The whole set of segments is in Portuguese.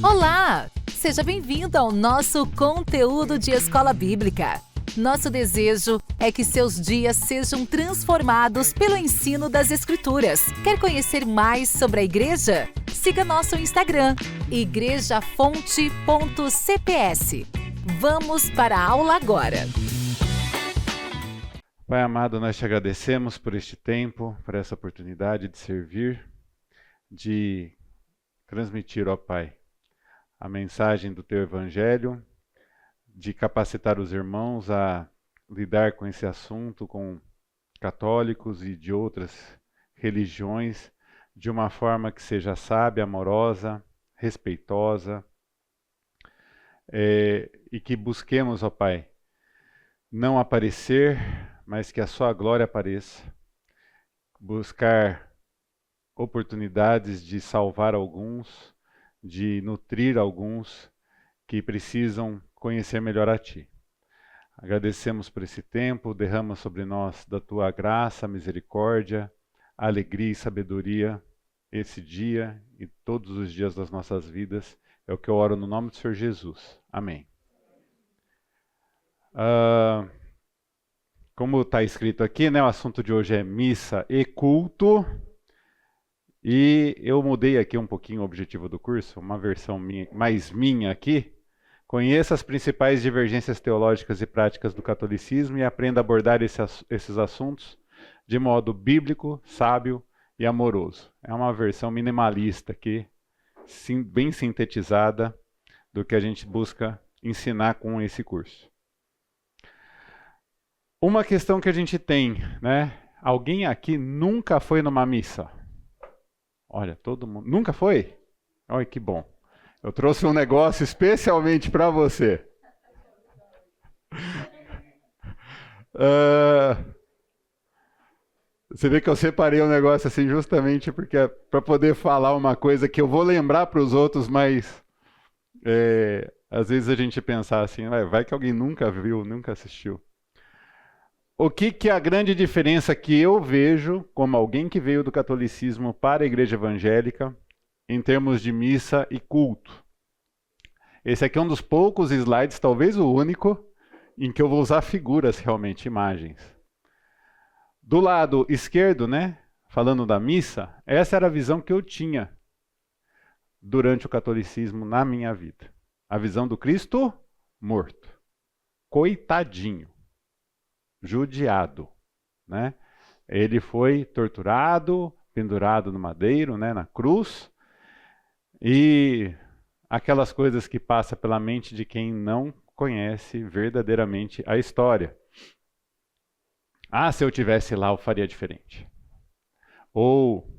Olá! Seja bem-vindo ao nosso conteúdo de Escola Bíblica. Nosso desejo é que seus dias sejam transformados pelo ensino das Escrituras. Quer conhecer mais sobre a igreja? Siga nosso Instagram, igrejafonte.cps. Vamos para a aula agora. Pai amado, nós te agradecemos por este tempo, por essa oportunidade de servir, de transmitir, ó Pai, a mensagem do Teu Evangelho, de capacitar os irmãos a lidar com esse assunto, com católicos e de outras religiões, de uma forma que seja sábia, amorosa, respeitosa, e que busquemos, ó Pai, não aparecer, mas que a sua glória apareça, buscar oportunidades de salvar alguns, de nutrir alguns que precisam conhecer melhor a Ti. Agradecemos por esse tempo, derrama sobre nós da Tua graça, misericórdia, alegria e sabedoria esse dia e todos os dias das nossas vidas. É o que eu oro no nome do Senhor Jesus. Amém. Como está escrito aqui, né, o assunto de hoje é missa e culto. E eu mudei aqui um pouquinho o objetivo do curso, uma versão mais minha aqui. Conheça as principais divergências teológicas e práticas do catolicismo e aprenda a abordar esses assuntos de modo bíblico, sábio e amoroso. É uma versão minimalista aqui, bem sintetizada do que a gente busca ensinar com esse curso. Uma questão que a gente tem, né? Alguém aqui nunca foi numa missa? Olha, todo mundo... Nunca foi? Olha que bom. Eu trouxe um negócio especialmente para você. Você vê que eu separei um negócio assim justamente porque é para poder falar uma coisa que eu vou lembrar para os outros, mas às vezes a gente pensar assim, vai que alguém nunca viu, nunca assistiu. O que é a grande diferença que eu vejo como alguém que veio do catolicismo para a igreja evangélica em termos de missa e culto? Esse aqui é um dos poucos slides, talvez o único, em que eu vou usar figuras realmente, imagens. Do lado esquerdo, né, falando da missa, essa era a visão que eu tinha durante o catolicismo na minha vida. A visão do Cristo morto. Coitadinho. Judiado, né? Ele foi torturado, pendurado no madeiro, né, na cruz, e aquelas coisas que passam pela mente de quem não conhece verdadeiramente a história. Ah, se eu tivesse lá, eu faria diferente. Ou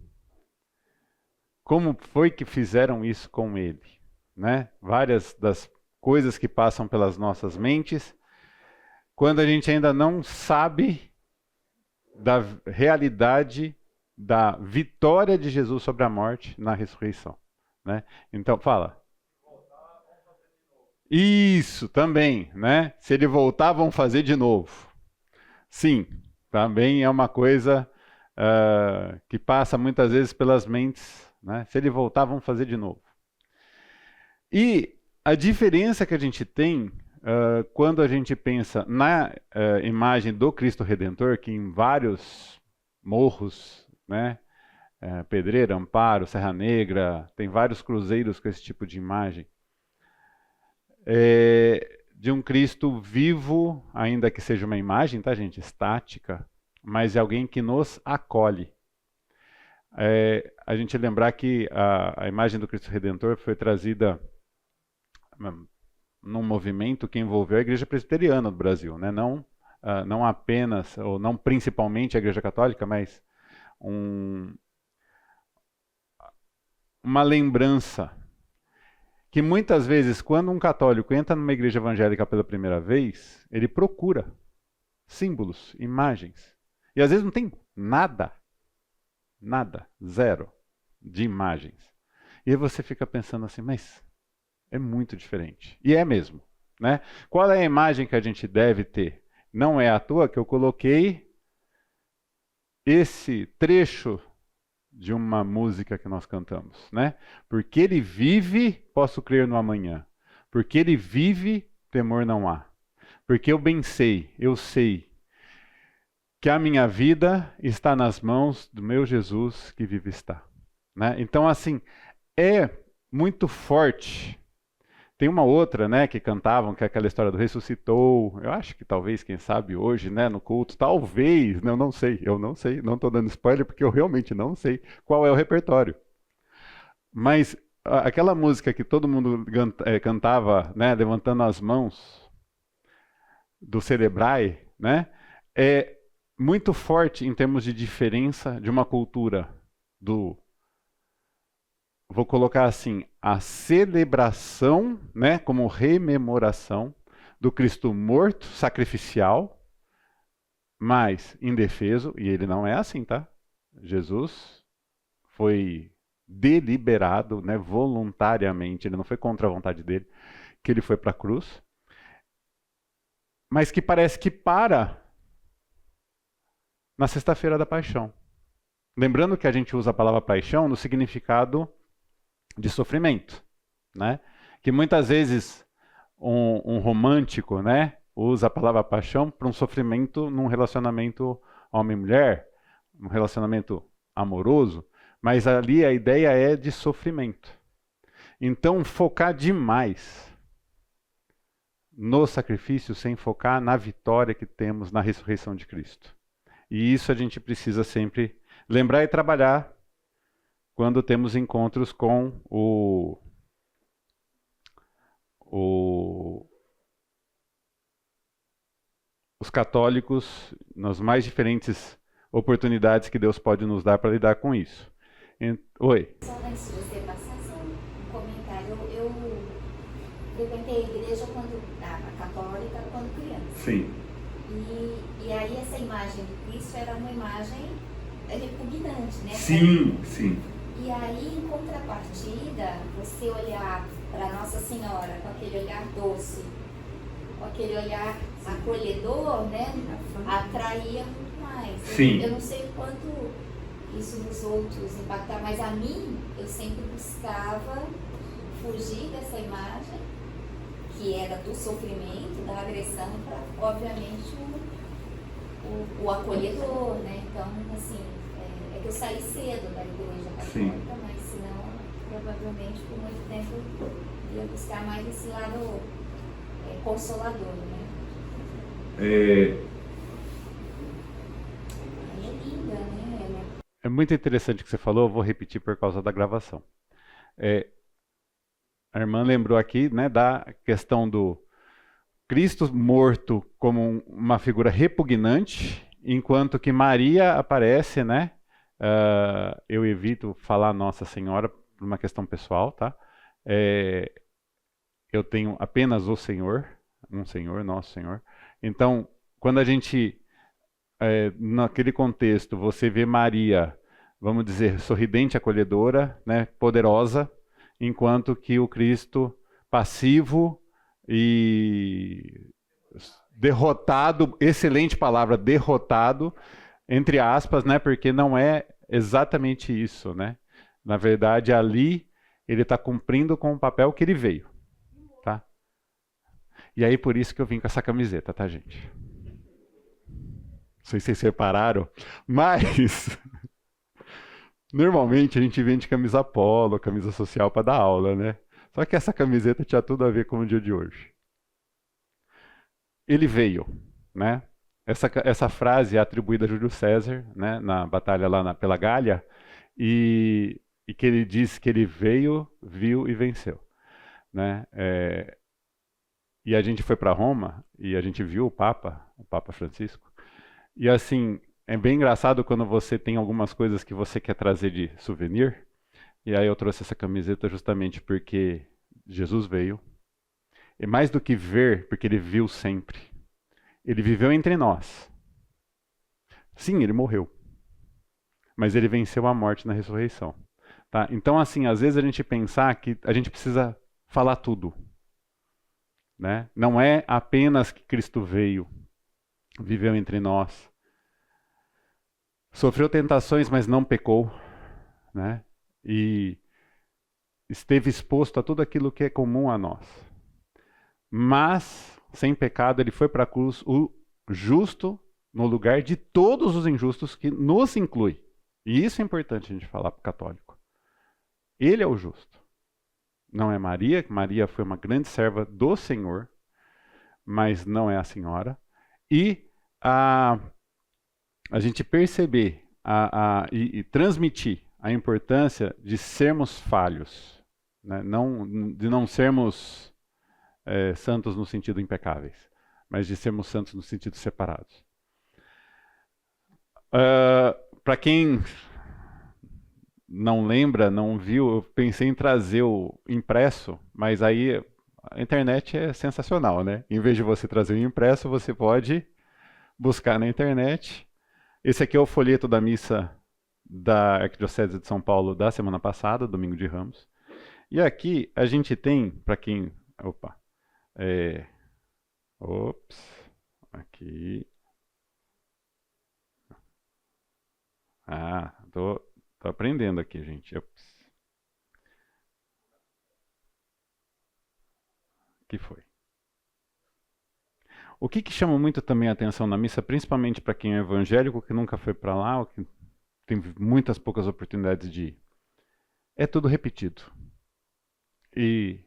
como foi que fizeram isso com ele, né? Várias das coisas que passam pelas nossas mentes quando a gente ainda não sabe da realidade da vitória de Jesus sobre a morte na ressurreição, né? Então, fala. Isso, também, né? Se ele voltar, vão fazer de novo. Sim, também é uma coisa que passa muitas vezes pelas mentes, né? Se ele voltar, vão fazer de novo. E a diferença que a gente tem quando a gente pensa na imagem do Cristo Redentor, que em vários morros, né, Pedreira, Amparo, Serra Negra, tem vários cruzeiros com esse tipo de imagem, de um Cristo vivo, ainda que seja uma imagem, tá, gente, estática, mas é alguém que nos acolhe. A gente lembrar que a imagem do Cristo Redentor foi trazida num movimento que envolveu a Igreja Presbiteriana do Brasil, né? Não apenas, ou não principalmente a Igreja Católica, mas uma lembrança que muitas vezes, quando um católico entra numa igreja evangélica pela primeira vez, ele procura símbolos, imagens. E às vezes não tem nada, zero de imagens. E aí você fica pensando assim, mas é muito diferente. E é mesmo, né? Qual é a imagem que a gente deve ter? Não é à toa que eu coloquei esse trecho de uma música que nós cantamos, né? Porque ele vive, posso crer no amanhã. Porque ele vive, temor não há. Porque eu bem sei, eu sei que a minha vida está nas mãos do meu Jesus que vive está, né? Então, assim, é muito forte. Tem uma outra, né, que cantavam, que é aquela história do ressuscitou. Eu acho que talvez, quem sabe, hoje, né, no culto, talvez, eu não sei, não estou dando spoiler porque eu realmente não sei qual é o repertório. Mas aquela música que todo mundo cantava, né, levantando as mãos, do Celebrai, né, é muito forte em termos de diferença de uma cultura vou colocar assim, a celebração, né, como rememoração do Cristo morto, sacrificial, mas indefeso, e ele não é assim, tá? Jesus foi deliberado, né, voluntariamente, ele não foi contra a vontade dele, que ele foi para a cruz, mas que parece que para na sexta-feira da paixão. Lembrando que a gente usa a palavra paixão no significado de sofrimento, né? Que muitas vezes um romântico, né, usa a palavra paixão para um sofrimento num relacionamento homem-mulher, um relacionamento amoroso, mas ali a ideia é de sofrimento. Então, focar demais no sacrifício sem focar na vitória que temos na ressurreição de Cristo. E isso a gente precisa sempre lembrar e trabalhar quando temos encontros com os católicos nas mais diferentes oportunidades que Deus pode nos dar para lidar com isso. Oi. Só antes de você passar um comentário, eu frequentei a igreja a católica quando criança. Sim. E aí essa imagem de Cristo era uma imagem repugnante, né? Sim. E aí, em contrapartida, você olhar para Nossa Senhora com aquele olhar doce, com aquele olhar acolhedor, né? Atraía muito mais. Sim. Eu não sei o quanto isso nos outros impactar, mas a mim, eu sempre buscava fugir dessa imagem, que era do sofrimento, da agressão, para, obviamente, o acolhedor, né? Então, assim, é que eu saí cedo da igreja católica, mas senão, provavelmente, por muito tempo, ia buscar mais esse lado consolador, né? É linda, né? É muito interessante o que você falou, eu vou repetir por causa da gravação. A irmã lembrou aqui, né, da questão do Cristo morto como uma figura repugnante, enquanto que Maria aparece, né? Eu evito falar Nossa Senhora por uma questão pessoal, tá? Eu tenho apenas o Senhor, um Senhor, Nosso Senhor. Então, quando a gente, naquele contexto, você vê Maria, vamos dizer, sorridente, acolhedora, né, poderosa, enquanto que o Cristo passivo e derrotado, excelente palavra, derrotado, entre aspas, né, porque não é exatamente isso, né? Na verdade, ali ele está cumprindo com o papel que ele veio, tá? E aí por isso que eu vim com essa camiseta, tá, gente? Não sei se vocês repararam, mas normalmente a gente vende camisa polo, camisa social para dar aula, né? Só que essa camiseta tinha tudo a ver com o dia de hoje. Ele veio, né? Essa frase é atribuída a Júlio César, né, na batalha lá pela Gália, e que ele diz que ele veio, viu e venceu, né? E a gente foi para Roma e a gente viu o Papa Francisco, e assim, é bem engraçado quando você tem algumas coisas que você quer trazer de souvenir, e aí eu trouxe essa camiseta justamente porque Jesus veio, e mais do que ver, porque ele viu sempre. Ele viveu entre nós. Sim, ele morreu. Mas ele venceu a morte na ressurreição. Tá? Então, assim, às vezes a gente pensar que a gente precisa falar tudo. Né? Não é apenas que Cristo veio, viveu entre nós, sofreu tentações, mas não pecou. né? E esteve exposto a tudo aquilo que é comum a nós. Mas, sem pecado, ele foi para a cruz, o justo, no lugar de todos os injustos, que nos inclui. E isso é importante a gente falar para o católico. Ele é o justo. Não é Maria, que Maria foi uma grande serva do Senhor, mas não é a senhora. E a gente perceber e transmitir a importância de sermos falhos, né? De não sermos santos no sentido impecáveis, mas de sermos santos no sentido separados. Para quem não lembra, não viu, eu pensei em trazer o impresso, mas aí a internet é sensacional, né? Em vez de você trazer o impresso, você pode buscar na internet. Esse aqui é o folheto da missa da Arquidiocese de São Paulo da semana passada, domingo de Ramos. E aqui a gente tem, para quem... aqui... Tô aprendendo aqui, gente. Que foi? O que chama muito também a atenção na missa, principalmente para quem é evangélico, que nunca foi para lá, ou que tem muitas poucas oportunidades de ir, é tudo repetido. E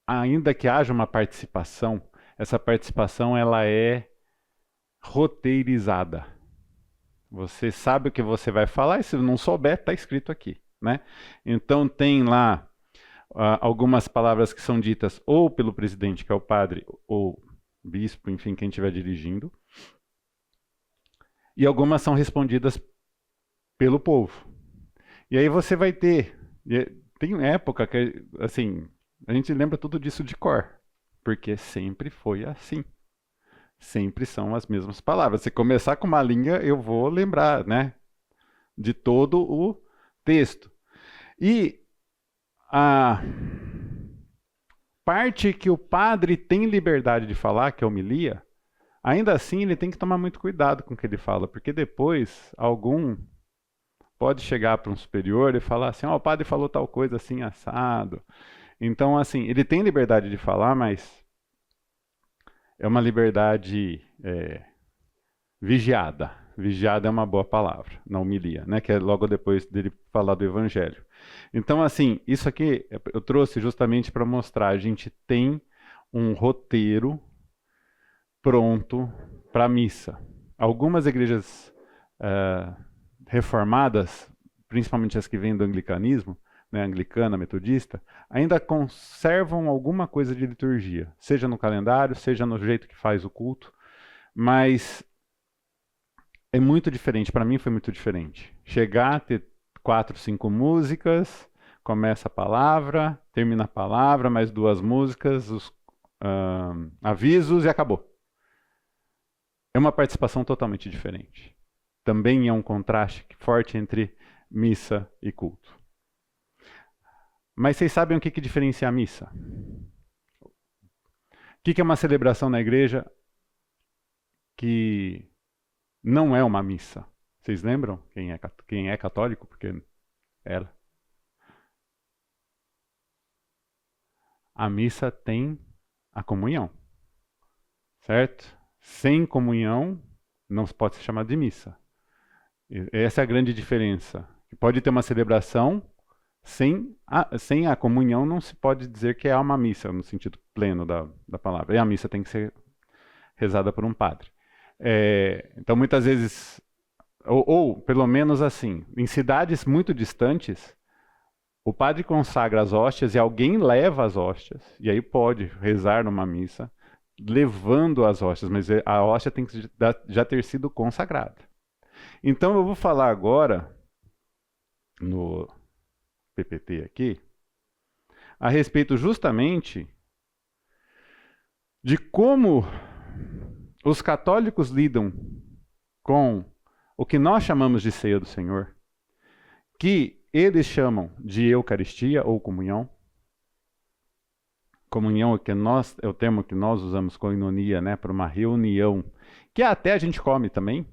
ainda que haja uma participação, essa participação ela é roteirizada. Você sabe o que você vai falar e se não souber, está escrito aqui, né? Então tem lá algumas palavras que são ditas ou pelo presidente, que é o padre, ou bispo, enfim, quem estiver dirigindo. E algumas são respondidas pelo povo. E aí você vai ter... Tem época que, assim, a gente lembra tudo disso de cor, porque sempre foi assim. Sempre são as mesmas palavras. Se começar com uma linha, eu vou lembrar, né? De todo o texto. E a parte que o padre tem liberdade de falar, que é homilia, ainda assim ele tem que tomar muito cuidado com o que ele fala, porque depois algum pode chegar para um superior e falar assim, o padre falou tal coisa assim, assado. Então, assim, ele tem liberdade de falar, mas é uma liberdade vigiada. Vigiada é uma boa palavra, na homilia, né? Que é logo depois dele falar do evangelho. Então, assim, isso aqui eu trouxe justamente para mostrar, a gente tem um roteiro pronto para a missa. Algumas igrejas reformadas, principalmente as que vêm do anglicanismo, né, anglicana, metodista, ainda conservam alguma coisa de liturgia, seja no calendário, seja no jeito que faz o culto, mas é muito diferente, para mim foi muito diferente. Chegar a ter 4, 5 músicas, começa a palavra, termina a palavra, mais 2 músicas, os avisos e acabou. É uma participação totalmente diferente. Também é um contraste forte entre missa e culto. Mas vocês sabem o que diferencia a missa? O que é uma celebração na igreja que não é uma missa? Vocês lembram? Quem é católico? Porque era. A missa tem a comunhão, certo? Sem comunhão não pode ser chamado de missa. Essa é a grande diferença. Pode ter uma celebração sem a comunhão, não se pode dizer que é uma missa, no sentido pleno da palavra. E a missa tem que ser rezada por um padre. Então, muitas vezes, ou pelo menos assim, em cidades muito distantes, o padre consagra as hóstias e alguém leva as hóstias, e aí pode rezar numa missa, levando as hóstias, mas a hóstia tem que já ter sido consagrada. Então, eu vou falar agora, no PPT aqui, a respeito justamente de como os católicos lidam com o que nós chamamos de ceia do Senhor, que eles chamam de Eucaristia ou comunhão. Comunhão é o termo que nós usamos, koinonia, né, para uma reunião, que até a gente come também,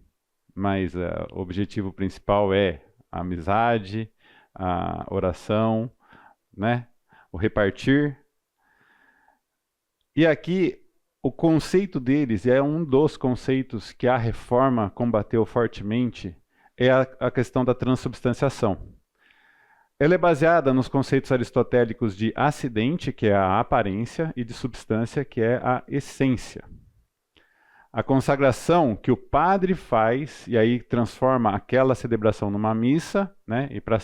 mas o objetivo principal é a amizade, a oração, né? O repartir. E aqui o conceito deles, e é um dos conceitos que a reforma combateu fortemente, é a questão da transubstanciação. Ela é baseada nos conceitos aristotélicos de acidente, que é a aparência, e de substância, que é a essência. A consagração que o padre faz, e aí transforma aquela celebração numa missa, né? E para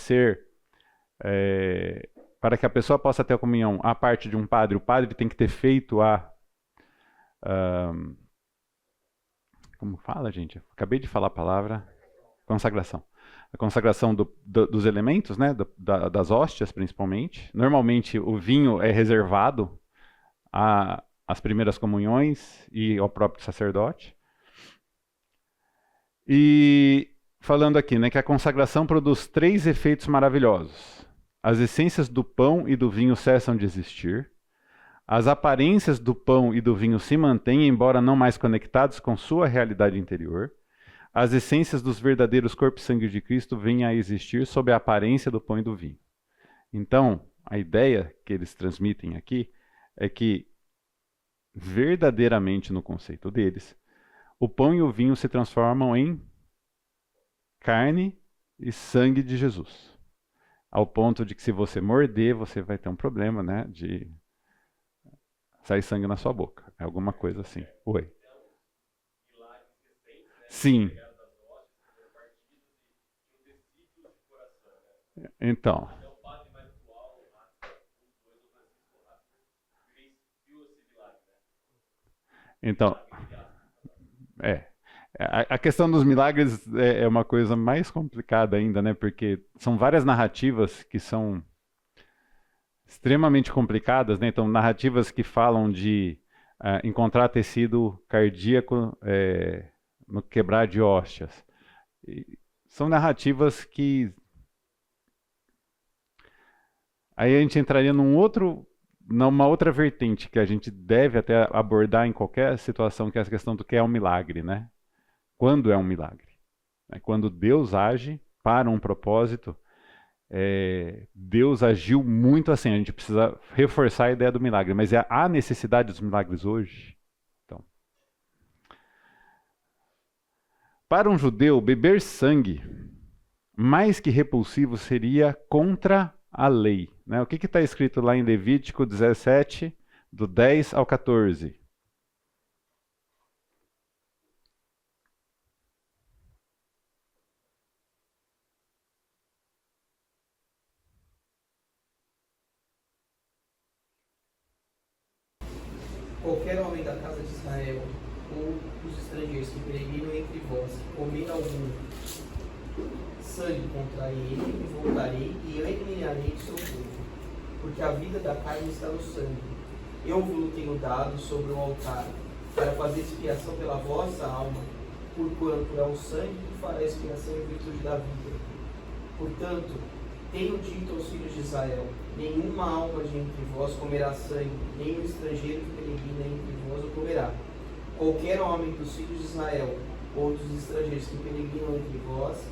que a pessoa possa ter a comunhão à parte de um padre, o padre tem que ter feito como fala, gente? Acabei de falar a palavra consagração. A consagração dos elementos, né? Das hóstias, principalmente. Normalmente o vinho é reservado às primeiras comunhões e ao próprio sacerdote. E falando aqui, né, que a consagração produz 3 efeitos maravilhosos. As essências do pão e do vinho cessam de existir. As aparências do pão e do vinho se mantêm, embora não mais conectados com sua realidade interior. As essências dos verdadeiros corpo e sangue de Cristo vêm a existir sob a aparência do pão e do vinho. Então, a ideia que eles transmitem aqui é que, verdadeiramente no conceito deles, o pão e o vinho se transformam em carne e sangue de Jesus. Ao ponto de que se você morder, você vai ter um problema, né, de sair sangue na sua boca. É alguma coisa assim. Oi. Sim. Então. Então, a questão dos milagres é uma coisa mais complicada ainda, né? Porque são várias narrativas que são extremamente complicadas, né? Então, narrativas que falam de encontrar tecido cardíaco no quebrar de hóstias. São narrativas que aí a gente entraria numa outra vertente que a gente deve até abordar em qualquer situação, que é essa questão do que é um milagre, né? Quando é um milagre? Quando Deus age para um propósito, Deus agiu muito assim. A gente precisa reforçar a ideia do milagre, mas há necessidade dos milagres hoje? Então, para um judeu, beber sangue, mais que repulsivo, seria contra a lei, né? O que está escrito lá em Levítico 17, do 10 ao 14? Qualquer homem da casa de Israel, ou os estrangeiros que peregrinam entre vós, que comer algum sangue contra ele, me voltarei e eliminarei do seu povo, porque a vida da carne está no sangue. Eu vos tenho dado sobre o altar, para fazer expiação pela vossa alma, porquanto é o sangue que fará expiação em virtude da vida. Portanto, tenho dito aos filhos de Israel: nenhuma alma de entre vós comerá sangue, nem o estrangeiro que peregrina entre vós o comerá. Qualquer homem dos filhos de Israel, ou dos estrangeiros que peregrinam entre vós,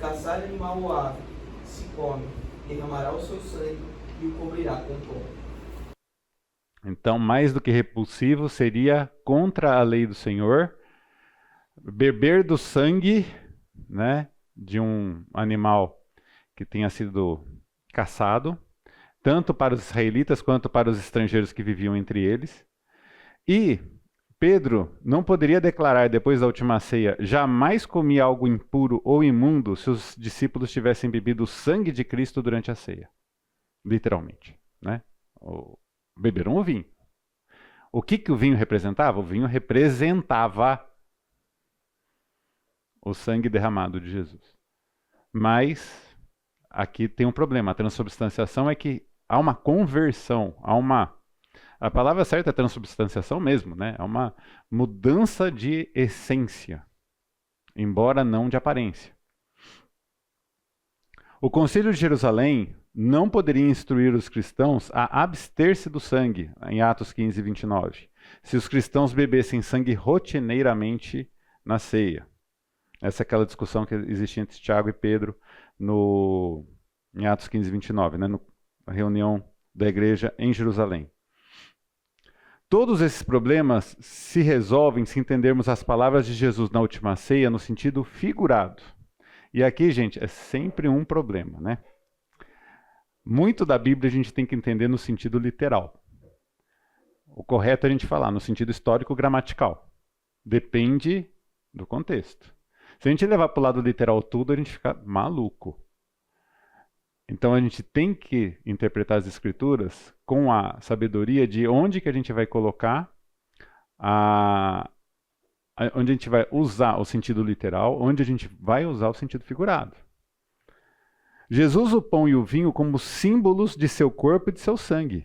caçar animal ou ave, se come, derramará o seu sangue e o cobrirá com pó. Então, mais do que repulsivo, seria contra a lei do Senhor beber do sangue, né, de um animal que tenha sido caçado, tanto para os israelitas quanto para os estrangeiros que viviam entre eles. E Pedro não poderia declarar depois da última ceia: jamais comi algo impuro ou imundo, se os discípulos tivessem bebido o sangue de Cristo durante a ceia. Literalmente, né? Beberam o vinho. O que o vinho representava? O vinho representava o sangue derramado de Jesus. Mas aqui tem um problema. A transubstanciação é que há uma conversão, a palavra certa é transubstanciação mesmo, né? É uma mudança de essência, embora não de aparência. O Concílio de Jerusalém não poderia instruir os cristãos a abster-se do sangue, em Atos 15, 29, se os cristãos bebessem sangue rotineiramente na ceia. Essa é aquela discussão que existe entre Tiago e Pedro no em Atos 15, 29, né, na reunião da igreja em Jerusalém. Todos esses problemas se resolvem se entendermos as palavras de Jesus na última ceia no sentido figurado. E aqui, gente, é sempre um problema, né? Muito da Bíblia a gente tem que entender no sentido literal. O correto é a gente falar no sentido histórico-gramatical. Depende do contexto. Se a gente levar para o lado literal tudo, a gente fica maluco. Então a gente tem que interpretar as escrituras com a sabedoria de onde que a gente vai colocar, onde a gente vai usar o sentido literal, onde a gente vai usar o sentido figurado. Jesus usa o pão e o vinho como símbolos de seu corpo e de seu sangue.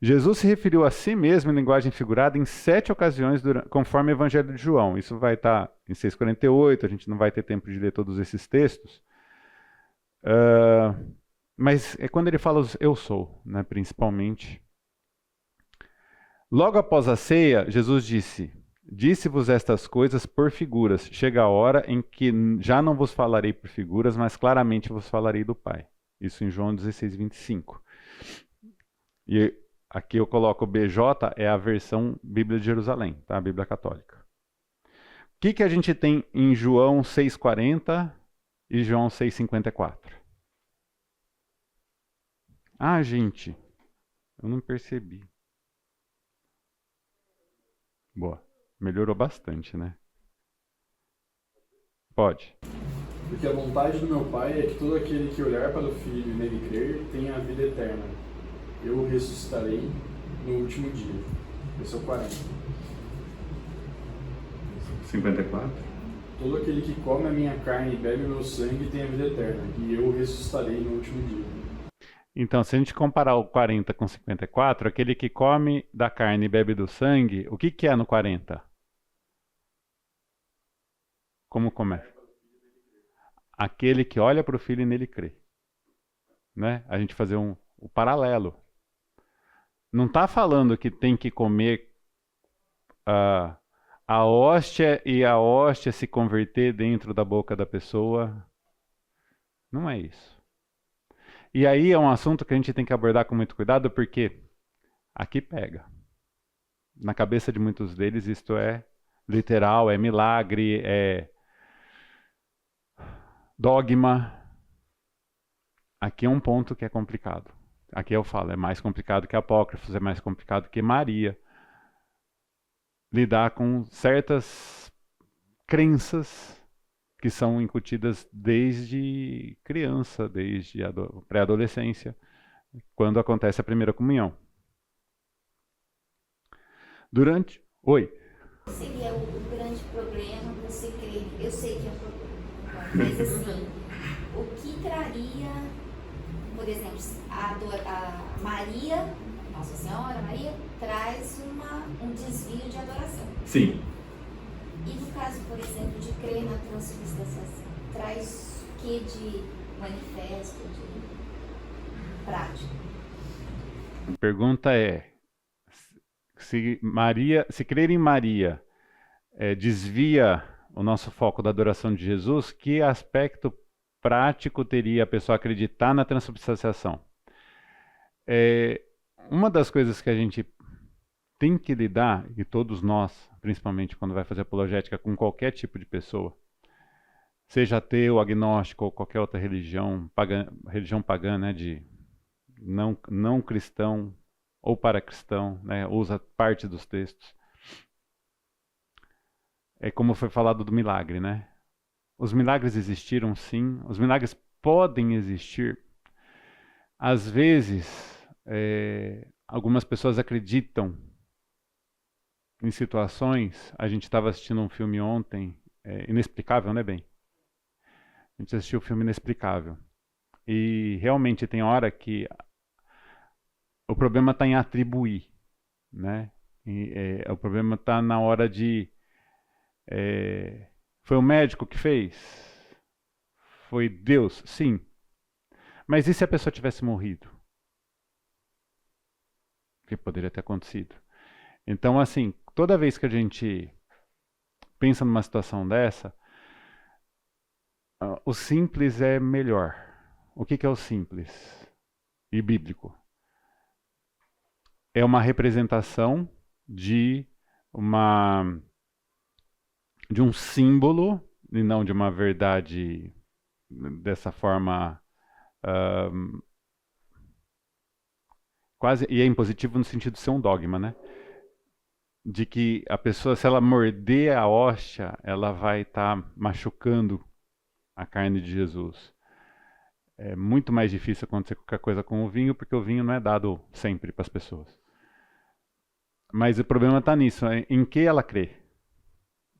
Jesus se referiu a si mesmo em linguagem figurada em 7 ocasiões, conforme o Evangelho de João. Isso vai estar em 6,48, a gente não vai ter tempo de ler todos esses textos. Mas é quando ele fala eu sou, né, principalmente. Logo após a ceia, Jesus disse-vos estas coisas por figuras. Chega a hora em que já não vos falarei por figuras, mas claramente vos falarei do Pai. Isso em João 16, 25. E aqui eu coloco o BJ, é a versão Bíblia de Jerusalém, tá? A Bíblia Católica. O que a gente tem em João 6,40 e João 6,54? Ah, gente, eu não percebi. Boa. Melhorou bastante, né? Pode. Porque a vontade do meu Pai é que todo aquele que olhar para o Filho e nele crer tenha a vida eterna. Eu o ressuscitarei no último dia. Esse é o 40. 54. Todo aquele que come a minha carne e bebe o meu sangue tem a vida eterna. E eu o ressuscitarei no último dia. Então, se a gente comparar o 40 com 54, aquele que come da carne e bebe do sangue, o que é no 40? Como começa? Aquele que olha para o Filho e nele crê. Né? A gente fazer o paralelo. Não está falando que tem que comer a hóstia e a hóstia se converter dentro da boca da pessoa. Não é isso. E aí é um assunto que a gente tem que abordar com muito cuidado, porque aqui pega. Na cabeça de muitos deles isto é literal, é milagre, é dogma. Aqui é um ponto que é complicado. Aqui eu falo, é mais complicado que Apócrifos, é mais complicado que Maria. Lidar com certas crenças que são incutidas desde criança, desde a pré-adolescência, quando acontece a primeira comunhão. Oi. Seria o grande problema você crer. Eu sei que é um problema, mas assim, o que traria, por exemplo, a Maria, Nossa Senhora Maria, traz um desvio de adoração. Sim. E no caso, por exemplo, de crer na transubstanciação, traz o que de manifesto, de prático? A pergunta é, se crer em Maria desvia o nosso foco da adoração de Jesus, que aspecto prático teria a pessoa acreditar na transubstanciação? Uma das coisas que a gente tem que lidar, e todos nós, principalmente quando vai fazer apologética com qualquer tipo de pessoa, seja ateu, agnóstico ou qualquer outra religião pagã, né, de não cristão ou para-cristão, né, usa parte dos textos. É como foi falado do milagre, né? Os milagres existiram, sim. Os milagres podem existir. Às vezes, algumas pessoas acreditam em situações. A gente estava assistindo um filme ontem, Inexplicável, né, Ben? A gente assistiu o filme Inexplicável. E realmente tem hora que o problema está em atribuir, né? O problema está na hora de... foi o médico que fez? Foi Deus? Sim. Mas e se a pessoa tivesse morrido? O que poderia ter acontecido? Então, assim, toda vez que a gente pensa numa situação dessa, o simples é melhor. O que é o simples e bíblico? É uma representação de um símbolo e não de uma verdade dessa forma quase, e é impositivo no sentido de ser um dogma, né? De que a pessoa, se ela morder a hóstia, ela vai estar machucando a carne de Jesus. É muito mais difícil acontecer qualquer coisa com o vinho, porque o vinho não é dado sempre para as pessoas. Mas o problema está nisso, em que ela crê.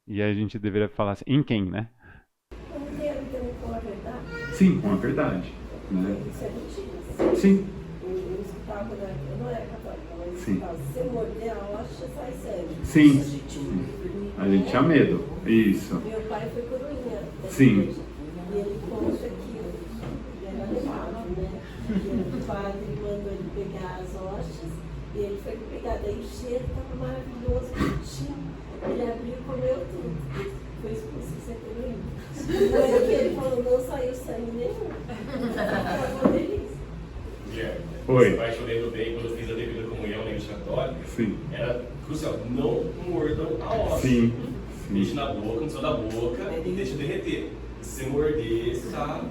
E aí a gente deveria falar assim, em quem, né? Com a verdade. Sim, com a verdade. Né? Isso é mentira. Sim. Eu escutava, né? Eu não era católica, mas Sim. escutava, se você morder a hóstia, sai sangue. Sim. Isso A gente tinha medo. Isso. Meu pai foi coroinha dessa Sim. igreja. E ele conta que ele era levado, né? E o padre mandou ele pegar as hóstias e ele foi pegar. Daí o cheiro estava maravilhoso, quentinho. Ele abriu e comeu tudo. Foi expulso de ser coroinha. Mas que ele falou, não saiu sangue nenhum. Foi uma delícia. Guilherme, Oi. você vai lembro bem, quando eu fiz a devida comunhão na igreja católica, Sim. era crucial, não mordam a hóstia. Sim. Deixe na boca, no céu da boca e deixe derreter. Se morder, você está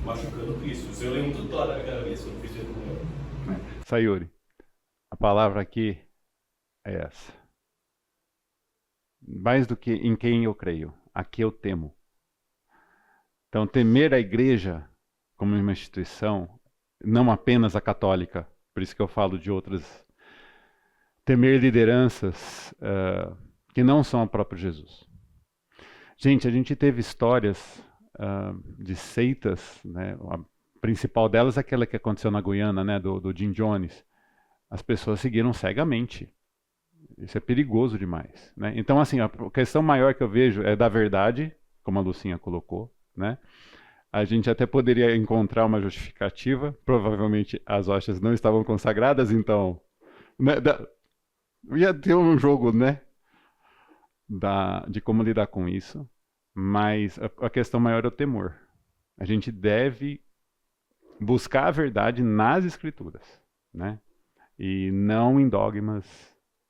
machucando Cristo. Isso eu lembro toda hora na minha cabeça quando eu fiz a devida comunhão. Sayuri, a palavra aqui é essa. Mais do que em quem eu creio, a que eu temo. Então, temer a igreja como uma instituição, não apenas a católica, por isso que eu falo de outras, temer lideranças que não são o próprio Jesus. Gente, a gente teve histórias de seitas, né? A principal delas é aquela que aconteceu na Guiana, né? do Jim Jones. As pessoas seguiram cegamente. Isso é perigoso demais, né? Então, assim, a questão maior que eu vejo é da verdade, como a Lucinha colocou, né? A gente até poderia encontrar uma justificativa. Provavelmente as hóstias não estavam consagradas, então né, ia ter um jogo, né? De como lidar com isso. Mas a questão maior é o temor. A gente deve buscar a verdade nas Escrituras, né? E não em dogmas.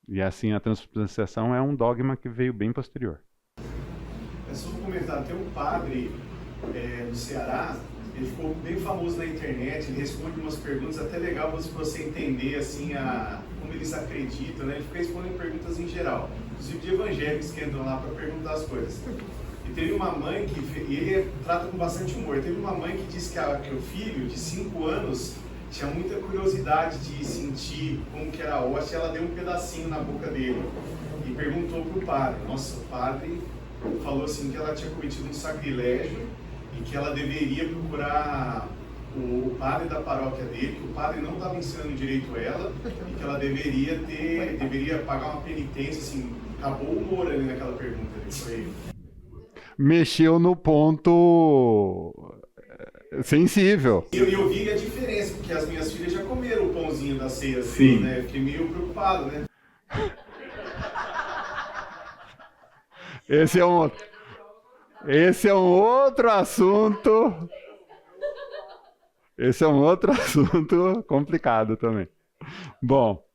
E assim a transubstanciação é um dogma que veio bem posterior. É só um comentário, tem um padre no Ceará, ele ficou bem famoso na internet, ele responde umas perguntas até legal para você entender assim, como eles acreditam, né? Ele fica respondendo perguntas em geral, inclusive de evangélicos que entram lá para perguntar as coisas. E teve uma mãe e ele trata com bastante humor, teve uma mãe que disse que o filho de 5 anos tinha muita curiosidade de sentir como que era a hóstia, ela deu um pedacinho na boca dele e perguntou para o padre. Nossa, o padre falou assim que ela tinha cometido um sacrilégio e que ela deveria procurar o padre da paróquia dele, que o padre não estava ensinando direito ela e que ela deveria pagar uma penitência, assim, acabou o humor ali naquela pergunta para ele. Mexeu no ponto sensível. E eu vi a diferença, porque as minhas filhas já comeram o pãozinho da ceia, assim, né? Eu fiquei meio preocupado, né? Esse é um outro assunto. Esse é um outro assunto complicado também. Bom,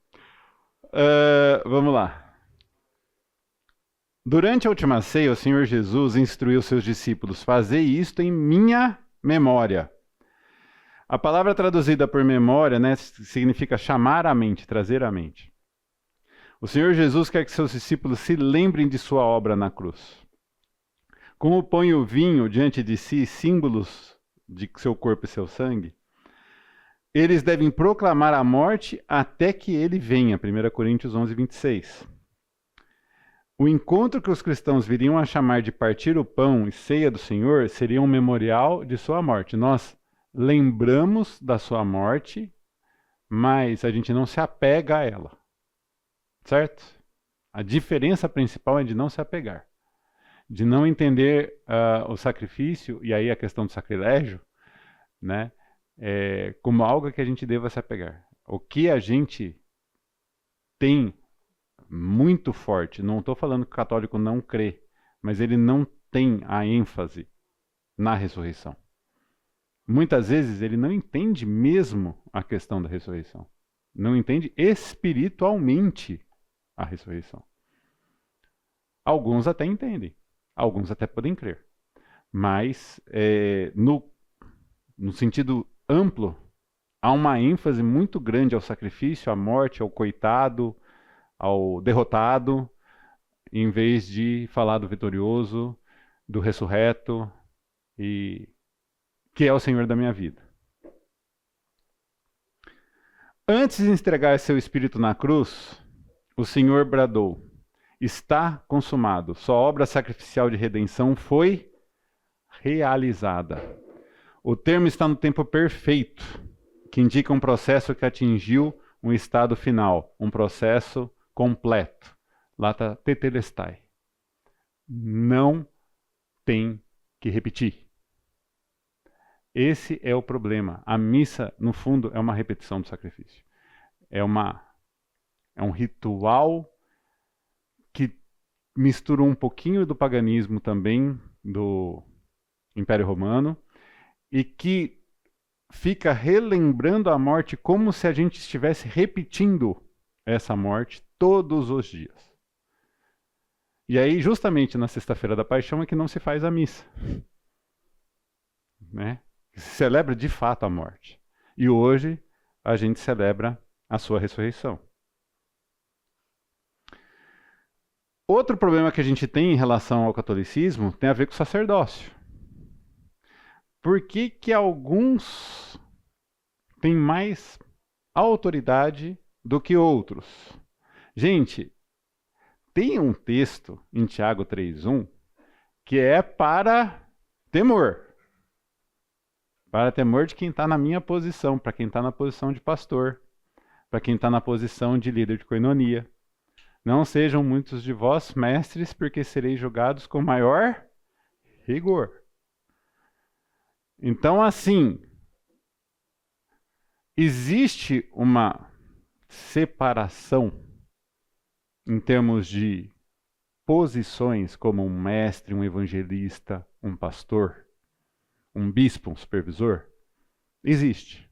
vamos lá. Durante a última ceia, o Senhor Jesus instruiu seus discípulos: fazei isto em minha memória. A palavra traduzida por memória, né, significa chamar à mente, trazer à mente. O Senhor Jesus quer que seus discípulos se lembrem de sua obra na cruz. Como põe o vinho diante de si, símbolos de seu corpo e seu sangue, eles devem proclamar a morte até que ele venha. 1 Coríntios 11, 26. O encontro que os cristãos viriam a chamar de partir o pão e ceia do Senhor seria um memorial de sua morte. Nós lembramos da sua morte, mas a gente não se apega a ela. Certo? A diferença principal é de não se apegar. De não entender o sacrifício, e aí a questão do sacrilégio, né, como algo que a gente deva se apegar. O que a gente tem muito forte, não estou falando que o católico não crê, mas ele não tem a ênfase na ressurreição. muitas vezes ele não entende mesmo a questão da ressurreição. Não entende espiritualmente a ressurreição. Alguns até entendem, alguns até podem crer. Mas, no sentido amplo, há uma ênfase muito grande ao sacrifício, à morte, ao coitado, ao derrotado, em vez de falar do vitorioso, do ressurreto, e que é o Senhor da minha vida. Antes de entregar seu espírito na cruz, o Senhor bradou: está consumado. Sua obra sacrificial de redenção foi realizada. O termo está no tempo perfeito, que indica um processo que atingiu um estado final, um processo completo. Lata tetelestai. Não tem que repetir. Esse é o problema. A missa, no fundo, é uma repetição do sacrifício. É um ritual que mistura um pouquinho do paganismo também, do Império Romano, e que fica relembrando a morte como se a gente estivesse repetindo essa morte todos os dias. E aí, justamente na Sexta-feira da Paixão, é que não se faz a missa. Né? Se celebra de fato a morte. E hoje a gente celebra a sua ressurreição. Outro problema que a gente tem em relação ao catolicismo tem a ver com o sacerdócio. Por que que alguns têm mais autoridade do que outros? Gente, tem um texto em Tiago 3:1 que é para temor. Para temor de quem está na minha posição, para quem está na posição de pastor, para quem está na posição de líder de coinonia. Não sejam muitos de vós mestres, porque sereis julgados com maior rigor. Então, assim, existe uma separação em termos de posições como um mestre, um evangelista, um pastor, um bispo, um supervisor? Existe.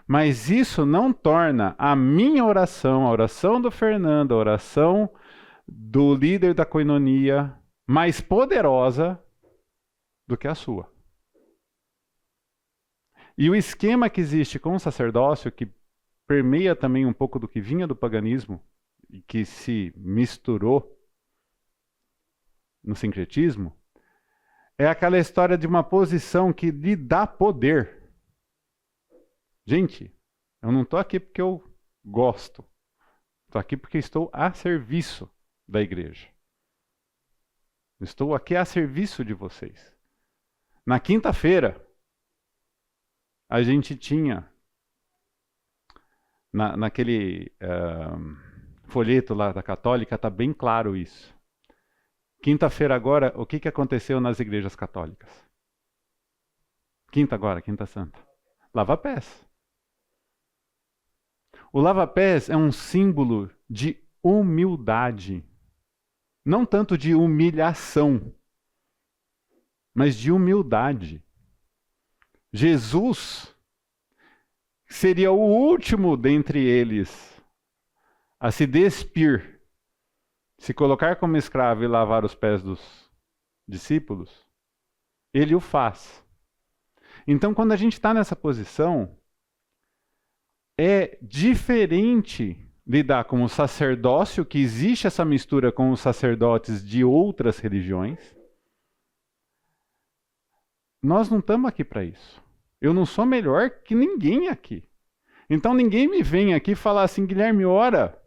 Mas isso não torna a minha oração, a oração do Fernando, a oração do líder da coinonia mais poderosa do que a sua. E o esquema que existe com o sacerdócio, que permeia também um pouco do que vinha do paganismo e que se misturou no sincretismo, é aquela história de uma posição que lhe dá poder. Gente, eu não estou aqui porque eu gosto. Estou aqui porque estou a serviço da igreja. Estou aqui a serviço de vocês. Na quinta-feira, a gente tinha, naquele folheto lá da Católica, está bem claro isso. Quinta-feira agora, o que aconteceu nas igrejas católicas? Quinta agora, Quinta Santa. Lava-pés. O lava-pés é um símbolo de humildade. Não tanto de humilhação, mas de humildade. Jesus seria o último dentre eles a se despir, se colocar como escravo e lavar os pés dos discípulos. Ele o faz. Então, quando a gente está nessa posição, é diferente lidar com o sacerdócio, que existe essa mistura com os sacerdotes de outras religiões. Nós não estamos aqui para isso. Eu não sou melhor que ninguém aqui. Então ninguém me vem aqui falar assim: Guilherme, ora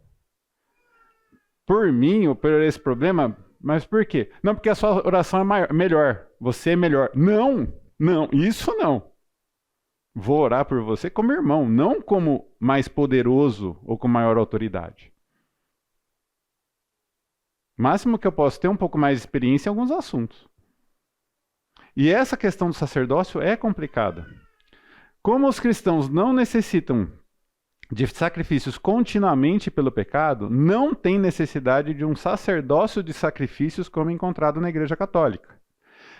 por mim ou por esse problema. Mas por quê? Não, porque a sua oração é melhor. Você é melhor. Não, isso não. Vou orar por você como irmão, não como mais poderoso ou com maior autoridade. Máximo que eu posso ter um pouco mais de experiência em alguns assuntos. E essa questão do sacerdócio é complicada. Como os cristãos não necessitam de sacrifícios continuamente pelo pecado, não tem necessidade de um sacerdócio de sacrifícios como encontrado na Igreja Católica.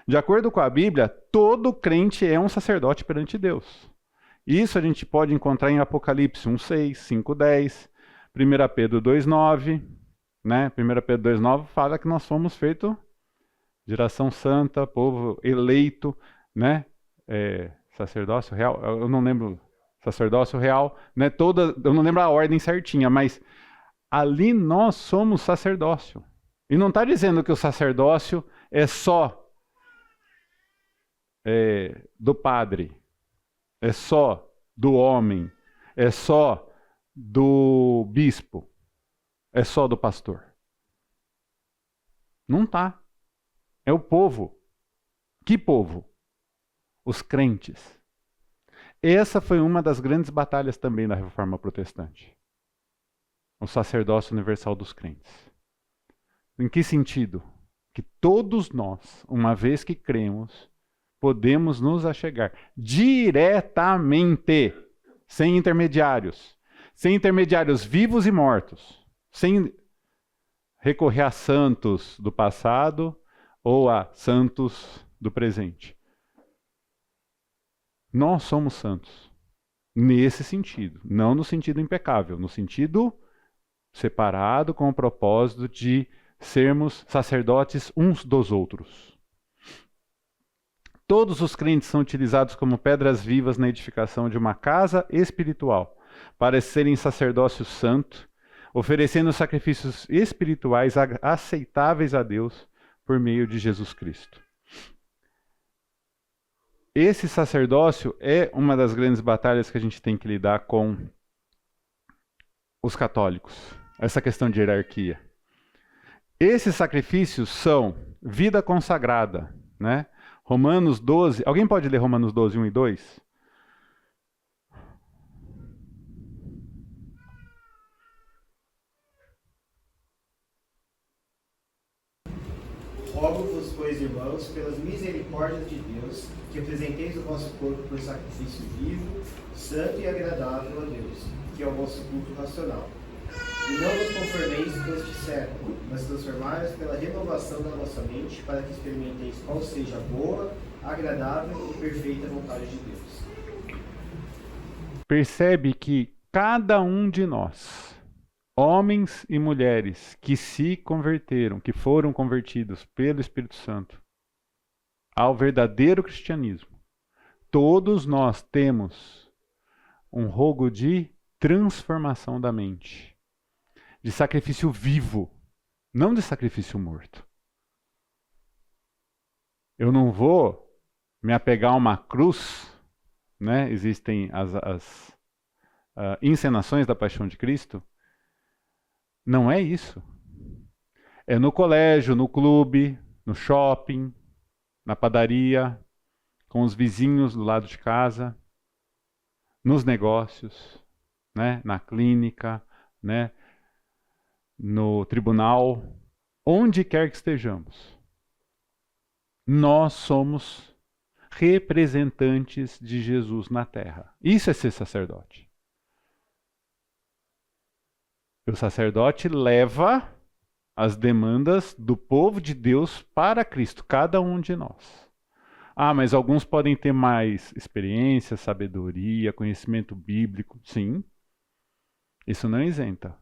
De acordo com a Bíblia, todo crente é um sacerdote perante Deus. Isso a gente pode encontrar em Apocalipse 1:6, 5:10, 1 Pedro 2:9, né? 1 Pedro 2:9 fala que nós somos feitos geração santa, povo eleito, né? Sacerdócio real, eu não lembro, sacerdócio real, né? Eu não lembro a ordem certinha, mas ali nós somos sacerdócio. E não está dizendo que o sacerdócio é só do padre, é só do homem, é só do bispo, é só do pastor. Não tá. É o povo. Que povo? Os crentes. Essa foi uma das grandes batalhas também da Reforma Protestante. O sacerdócio universal dos crentes. Em que sentido? Que todos nós, uma vez que cremos, podemos nos achegar diretamente, sem intermediários vivos e mortos, sem recorrer a santos do passado ou a santos do presente. Nós somos santos nesse sentido, não no sentido impecável, no sentido separado com o propósito de sermos sacerdotes uns dos outros. Todos os crentes são utilizados como pedras vivas na edificação de uma casa espiritual, para serem sacerdócio santo, oferecendo sacrifícios espirituais aceitáveis a Deus por meio de Jesus Cristo. Esse sacerdócio é uma das grandes batalhas que a gente tem que lidar com os católicos, essa questão de hierarquia. Esses sacrifícios são vida consagrada, né? Romanos 12, alguém pode ler Romanos 12, 1 e 2? Rogo-vos, pois, irmãos, pelas misericórdias de Deus, que apresenteis o vosso corpo por sacrifício vivo, santo e agradável a Deus, que é o vosso culto racional. E não vos conformeis com este século, mas transformai-vos pela renovação da vossa mente, para que experimenteis qual seja a boa, agradável e perfeita vontade de Deus. Percebe que cada um de nós, homens e mulheres que se converteram, que foram convertidos pelo Espírito Santo ao verdadeiro cristianismo, todos nós temos um rogo de transformação da mente, de sacrifício vivo, não de sacrifício morto. Eu não vou me apegar a uma cruz, né? Existem as encenações da Paixão de Cristo. Não é isso. É no colégio, no clube, no shopping, na padaria, com os vizinhos do lado de casa, nos negócios, né? Na clínica, né? No tribunal, onde quer que estejamos. Nós somos representantes de Jesus na terra. Isso é ser sacerdote. O sacerdote leva as demandas do povo de Deus para Cristo, cada um de nós. Ah, mas alguns podem ter mais experiência, sabedoria, conhecimento bíblico. Sim, isso não isenta.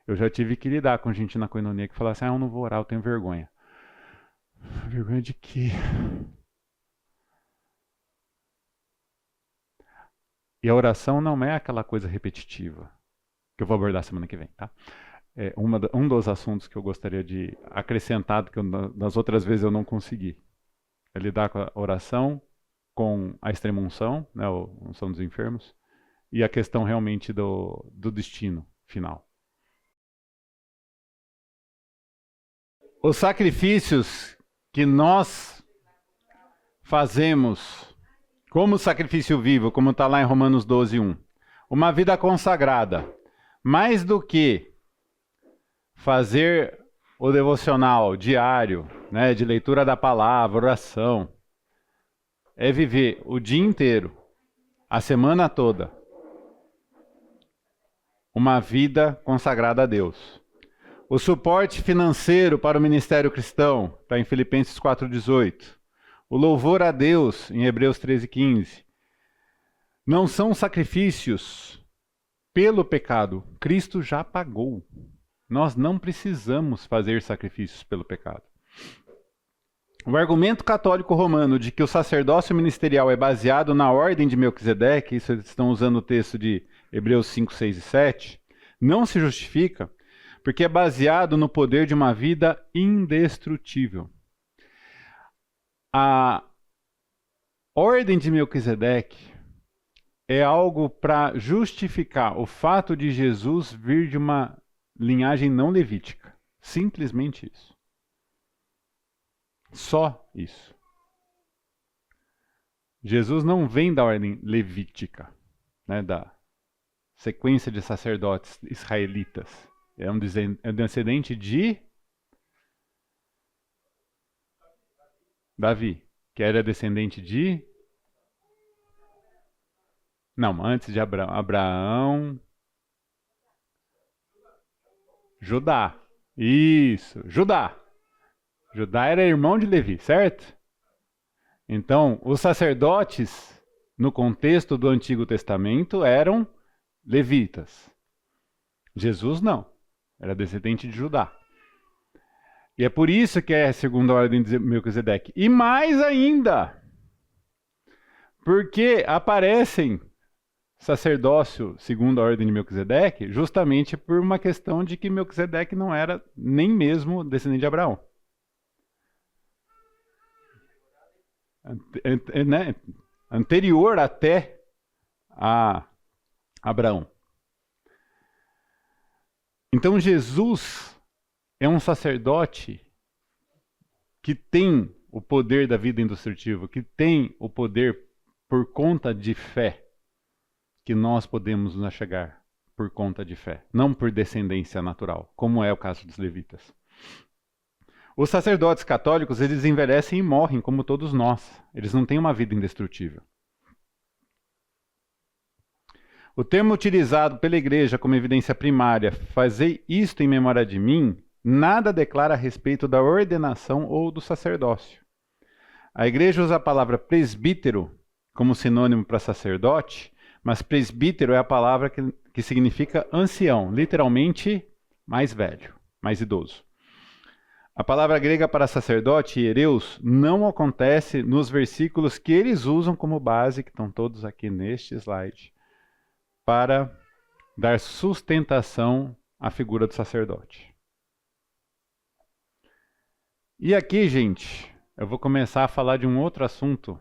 Eu já tive que lidar com gente na coinonia que falava assim, eu não vou orar, eu tenho vergonha. Vergonha de quê? E a oração não é aquela coisa repetitiva, que eu vou abordar semana que vem, tá? Um dos assuntos que eu gostaria de acrescentar, que das outras vezes eu não consegui, é lidar com a oração, com a extrema-unção, né, a unção dos enfermos, e a questão realmente do destino final. Os sacrifícios que nós fazemos como sacrifício vivo, como está lá em Romanos 12, 1. Uma vida consagrada. Mais do que fazer o devocional diário, né, de leitura da palavra, oração, é viver o dia inteiro, a semana toda, uma vida consagrada a Deus. O suporte financeiro para o ministério cristão está em Filipenses 4,18. O louvor a Deus, em Hebreus 13:15. Não são sacrifícios pelo pecado. Cristo já pagou. Nós não precisamos fazer sacrifícios pelo pecado. O argumento católico romano de que o sacerdócio ministerial é baseado na ordem de Melquisedeque, isso eles estão usando o texto de Hebreus 5, 6 e 7, não se justifica porque é baseado no poder de uma vida indestrutível. A ordem de Melquisedeque é algo para justificar o fato de Jesus vir de uma linhagem não levítica. Simplesmente isso. Só isso. Jesus não vem da ordem levítica, né, da sequência de sacerdotes israelitas. É um descendente de Davi, que era descendente de... Não, antes de Abraão... Judá. Isso, Judá. Judá era irmão de Levi, certo? Então, os sacerdotes, no contexto do Antigo Testamento, eram levitas. Jesus não, era descendente de Judá. E é por isso que é segundo a ordem de Melquisedeque. E mais ainda, porque aparecem sacerdócio segundo a ordem de Melquisedeque, justamente por uma questão de que Melquisedeque não era nem mesmo descendente de Abraão. Anterior até a Abraão. Então Jesus é um sacerdote que tem o poder da vida indestrutível, que tem o poder por conta de fé, que nós podemos nos chegar por conta de fé, não por descendência natural, como é o caso dos levitas. Os sacerdotes católicos, eles envelhecem e morrem, como todos nós. Eles não têm uma vida indestrutível. O termo utilizado pela igreja como evidência primária, fazei isto em memória de mim, nada declara a respeito da ordenação ou do sacerdócio. A igreja usa a palavra presbítero como sinônimo para sacerdote, mas presbítero é a palavra que significa ancião, literalmente mais velho, mais idoso. A palavra grega para sacerdote, hiereus, não acontece nos versículos que eles usam como base, que estão todos aqui neste slide, para dar sustentação à figura do sacerdote. E aqui, gente, eu vou começar a falar de um outro assunto.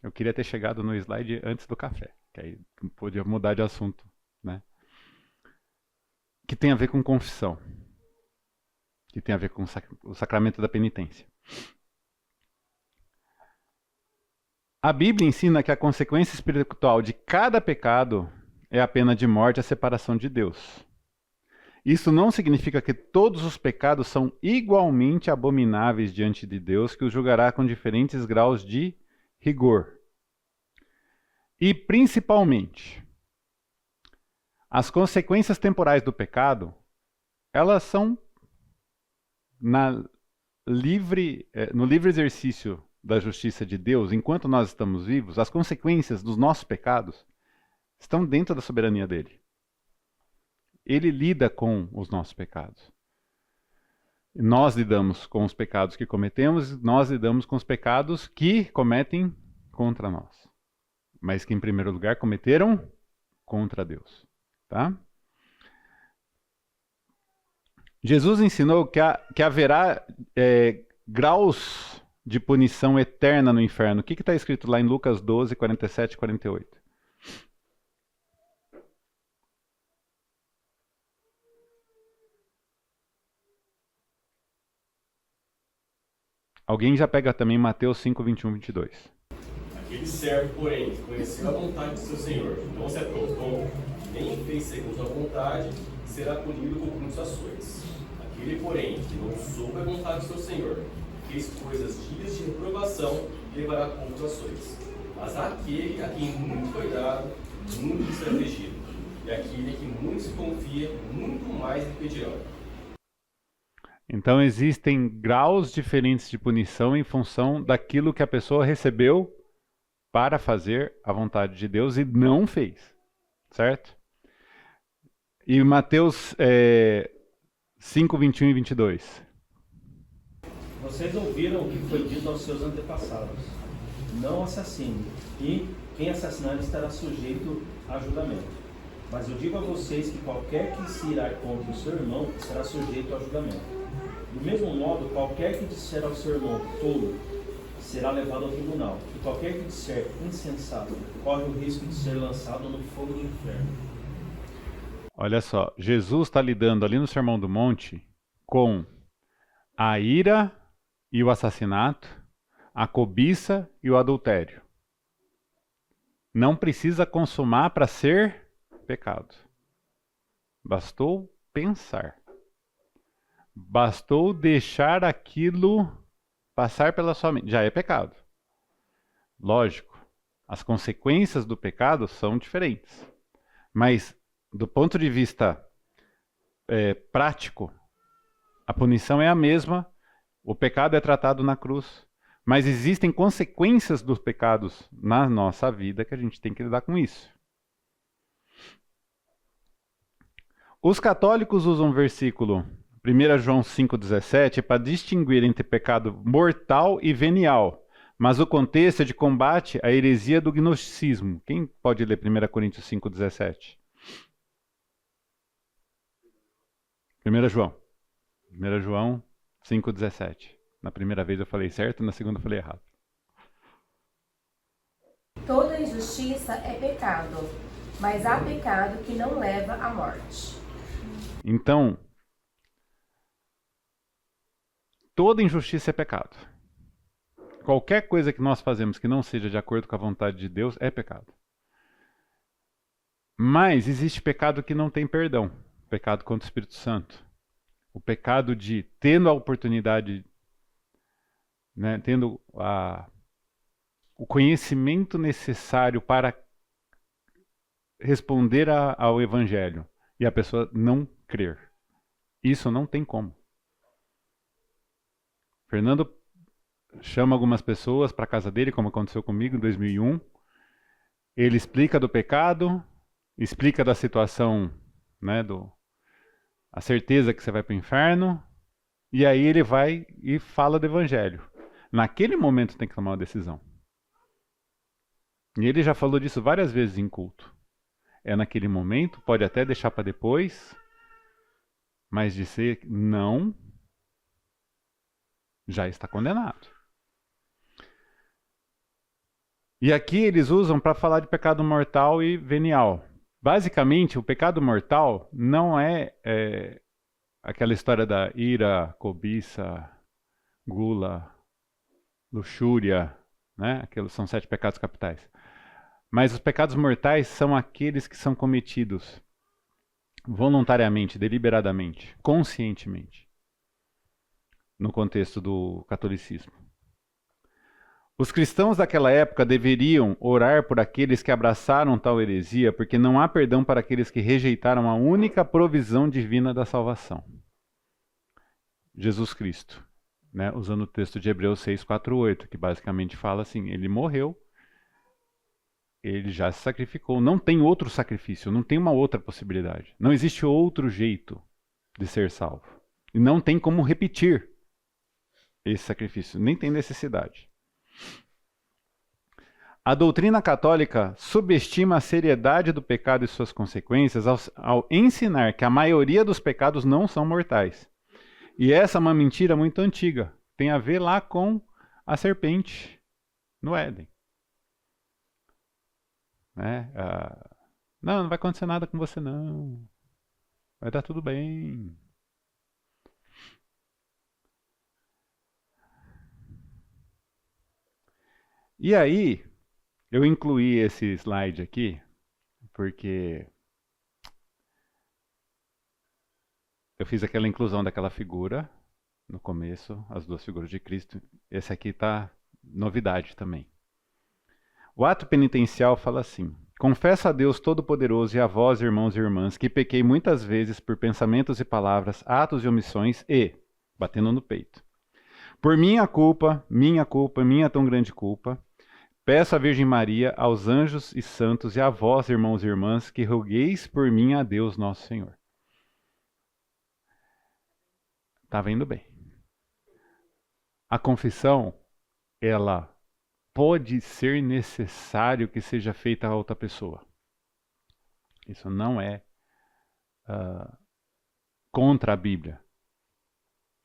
Eu queria ter chegado no slide antes do café, que aí podia mudar de assunto, né? Que tem a ver com confissão. Que tem a ver com o sacramento da penitência. A Bíblia ensina que a consequência espiritual de cada pecado é a pena de morte e a separação de Deus. Isso não significa que todos os pecados são igualmente abomináveis diante de Deus, que os julgará com diferentes graus de rigor. E, principalmente, as consequências temporais do pecado, elas são no livre exercício da justiça de Deus, enquanto nós estamos vivos, as consequências dos nossos pecados estão dentro da soberania dele. Ele lida com os nossos pecados. Nós lidamos com os pecados que cometemos, nós lidamos com os pecados que cometem contra nós. Mas que, em primeiro lugar, cometeram contra Deus. Tá? Jesus ensinou que haverá graus de punição eterna no inferno. O que está escrito lá em Lucas 12, 47 e 48? Alguém já pega também Mateus 5, 21 e 22. Aquele servo, porém, que conheceu a vontade do seu Senhor, não se aprontou, nem fez segundo a vontade, será punido com muitas ações. Aquele, porém, que não soube a vontade do seu Senhor, fez coisas dias de reprovação, levará contra ações. Mas aquele a quem muito foi dado, muito será afligido. E aquele a quem muito se confia, muito mais lhe pedirão. Então existem graus diferentes de punição em função daquilo que a pessoa recebeu para fazer a vontade de Deus e não fez, certo? E Mateus 5, 21 e 22. Vocês ouviram o que foi dito aos seus antepassados: não assassine, e quem assassinar estará sujeito a julgamento. Mas eu digo a vocês que qualquer que se irá contra o seu irmão será sujeito a julgamento. Do mesmo modo, qualquer que disser ao seu irmão tolo será levado ao tribunal, e qualquer que disser insensato corre o risco de ser lançado no fogo do inferno. Olha só, Jesus está lidando ali no Sermão do Monte com a ira e o assassinato, a cobiça e o adultério. Não precisa consumar para ser pecado. Bastou pensar. Bastou deixar aquilo passar pela sua mente. Já é pecado. Lógico, as consequências do pecado são diferentes. Mas, do ponto de vista prático, a punição é a mesma. O pecado é tratado na cruz. Mas existem consequências dos pecados na nossa vida que a gente tem que lidar com isso. Os católicos usam o versículo 1 João 5,17 para distinguir entre pecado mortal e venial. Mas o contexto é de combate à heresia do gnosticismo. Quem pode ler 1 Coríntios 5,17? 1 João 5,17. Na primeira vez eu falei certo, na segunda eu falei errado. Toda injustiça é pecado, mas há pecado que não leva à morte. Então, toda injustiça é pecado. Qualquer coisa que nós fazemos que não seja de acordo com a vontade de Deus é pecado. Mas existe pecado que não tem perdão. Pecado contra o Espírito Santo. O pecado de, tendo a oportunidade, né, tendo o conhecimento necessário para responder ao Evangelho e a pessoa não crer. Isso não tem como. Fernando chama algumas pessoas para a casa dele, como aconteceu comigo em 2001. Ele explica do pecado, explica da situação, né, a certeza que você vai para o inferno, e aí ele vai e fala do Evangelho. Naquele momento tem que tomar uma decisão. E ele já falou disso várias vezes em culto. É naquele momento, pode até deixar para depois, mas dizer não, já está condenado. E aqui eles usam para falar de pecado mortal e venial. Basicamente, o pecado mortal não é aquela história da ira, cobiça, gula, luxúria, né? Aqueles são 7 pecados capitais. Mas os pecados mortais são aqueles que são cometidos voluntariamente, deliberadamente, conscientemente, no contexto do catolicismo. Os cristãos daquela época deveriam orar por aqueles que abraçaram tal heresia, porque não há perdão para aqueles que rejeitaram a única provisão divina da salvação. Jesus Cristo, né? Usando o texto de Hebreus 6, 4, 8, que basicamente fala assim, ele morreu, ele já se sacrificou, não tem outro sacrifício, não tem uma outra possibilidade, não existe outro jeito de ser salvo. E não tem como repetir esse sacrifício, nem tem necessidade. A doutrina católica subestima a seriedade do pecado e suas consequências ao ensinar que a maioria dos pecados não são mortais. E essa é uma mentira muito antiga. Tem a ver lá com a serpente no Éden. Não vai acontecer nada com você não. Vai dar tudo bem. E aí, eu incluí esse slide aqui, porque eu fiz aquela inclusão daquela figura no começo, as duas figuras de Cristo. Esse aqui está novidade também. O ato penitencial fala assim: confesso a Deus Todo-Poderoso e a vós, irmãos e irmãs, que pequei muitas vezes por pensamentos e palavras, atos e omissões e, batendo no peito. Por minha culpa, minha tão grande culpa, peço à Virgem Maria, aos anjos e santos e a vós, irmãos e irmãs, que rogueis por mim a Deus nosso Senhor. Tá vendo bem? A confissão, ela pode ser necessário que seja feita a outra pessoa. Isso não é contra a Bíblia.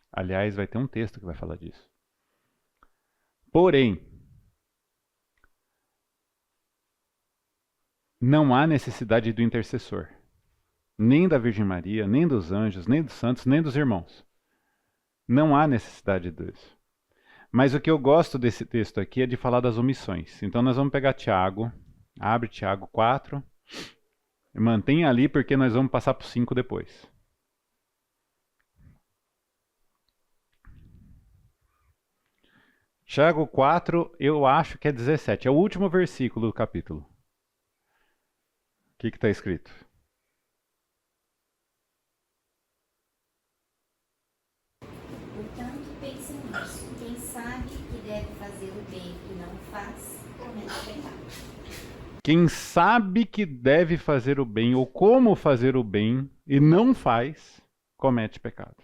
Aliás, vai ter um texto que vai falar disso. Porém, não há necessidade do intercessor. Nem da Virgem Maria, nem dos anjos, nem dos santos, nem dos irmãos. Não há necessidade disso. Mas o que eu gosto desse texto aqui é de falar das omissões. Então nós vamos pegar Tiago, abre Tiago 4, e mantenha ali porque nós vamos passar para o 5 depois. Tiago 4, eu acho que é 17, é o último versículo do capítulo. O que está escrito? Portanto, pense nisso. Quem sabe que deve fazer o bem e não faz, comete pecado. Quem sabe que deve fazer o bem ou como fazer o bem e não faz, comete pecado.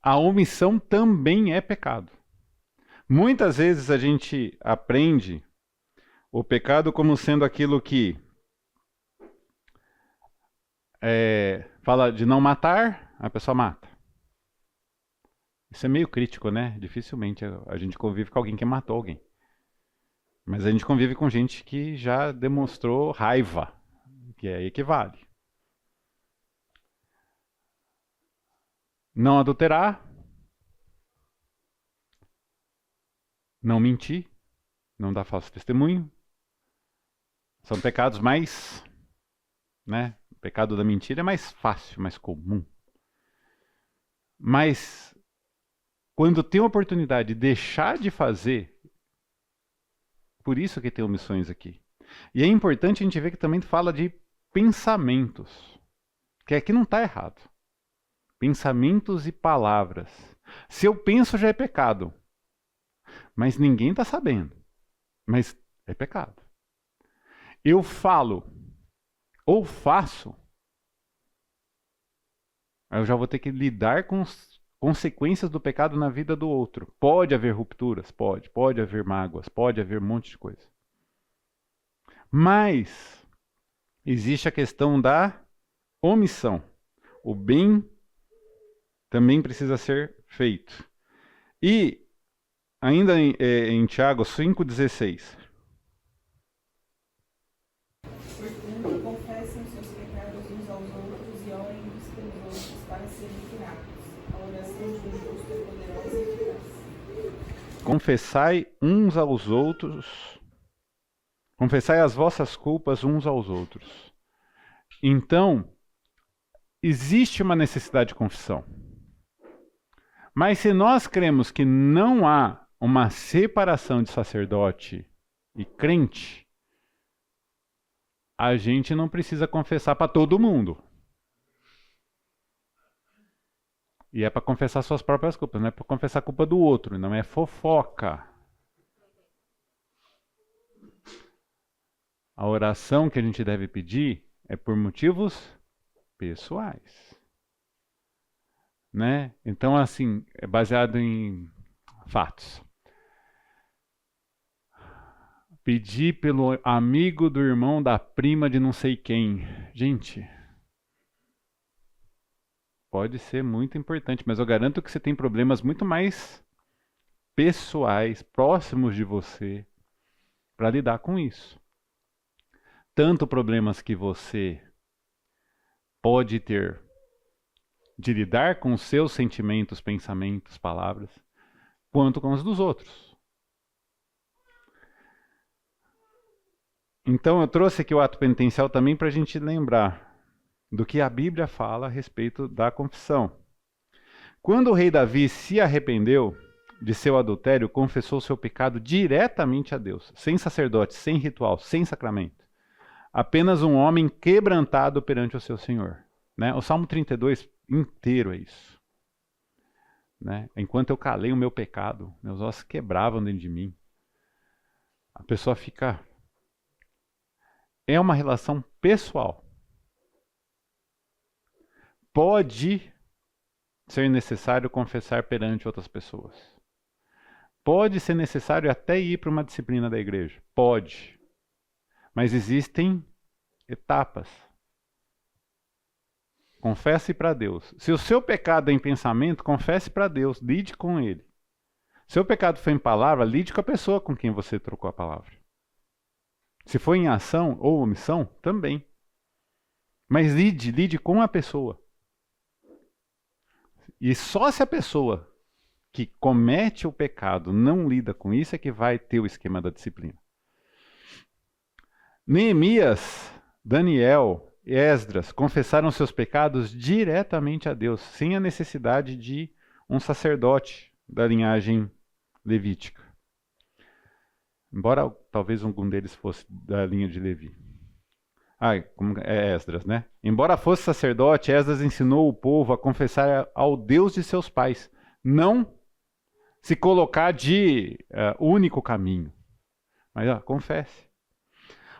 A omissão também é pecado. Muitas vezes a gente aprende o pecado como sendo aquilo que fala de não matar, a pessoa mata. Isso é meio crítico, né? Dificilmente a gente convive com alguém que matou alguém. Mas a gente convive com gente que já demonstrou raiva, que é equivale. Não adulterar, não mentir, não dar falso testemunho. São pecados mais, né? O pecado da mentira é mais fácil, mais comum. Mas quando tem a oportunidade de deixar de fazer, por isso que tem omissões aqui. E é importante a gente ver que também fala de pensamentos, que aqui não está errado. Pensamentos e palavras. Se eu penso, já é pecado. Mas ninguém está sabendo. Mas é pecado. Eu falo ou faço, aí eu já vou ter que lidar com as consequências do pecado na vida do outro. Pode haver rupturas, pode haver mágoas, pode haver um monte de coisa. Mas existe a questão da omissão. O bem também precisa ser feito. E ainda em Tiago 5,16. Portanto, confessem os seus pecados uns aos outros e orem uns pelos outros para serem curados. A oração de um justo é poderosa e eficaz. Confessai uns aos outros, confessai as vossas culpas uns aos outros. Então, existe uma necessidade de confissão. Mas se nós cremos que não há uma separação de sacerdote e crente, a gente não precisa confessar para todo mundo. E é para confessar suas próprias culpas, não é para confessar a culpa do outro, não é fofoca. A oração que a gente deve pedir é por motivos pessoais. Né? Então, assim, é baseado em fatos. Pedir pelo amigo do irmão da prima de não sei quem. Gente, pode ser muito importante, mas eu garanto que você tem problemas muito mais pessoais, próximos de você, para lidar com isso. Tanto problemas que você pode ter de lidar com os seus sentimentos, pensamentos, palavras, quanto com os dos outros. Então eu trouxe aqui o ato penitencial também para a gente lembrar do que a Bíblia fala a respeito da confissão. Quando o rei Davi se arrependeu de seu adultério, confessou seu pecado diretamente a Deus, sem sacerdote, sem ritual, sem sacramento. Apenas um homem quebrantado perante o seu Senhor. Né? O Salmo 32 inteiro é isso. né? Enquanto eu calei o meu pecado, meus ossos quebravam dentro de mim. A pessoa fica... É uma relação pessoal. Pode ser necessário confessar perante outras pessoas. Pode ser necessário até ir para uma disciplina da igreja. Pode. Mas existem etapas. Confesse para Deus. Se o seu pecado é em pensamento, confesse para Deus. Lide com ele. Se o pecado foi em palavra, lide com a pessoa com quem você trocou a palavra. Se foi em ação ou omissão, também. Mas lide com a pessoa. E só se a pessoa que comete o pecado não lida com isso é que vai ter o esquema da disciplina. Neemias, Daniel e Esdras confessaram seus pecados diretamente a Deus, sem a necessidade de um sacerdote da linhagem levítica. Embora talvez algum deles fosse da linha de Levi. Como é Esdras, né? Embora fosse sacerdote, Esdras ensinou o povo a confessar ao Deus de seus pais, não se colocar de único caminho. Mas confesse.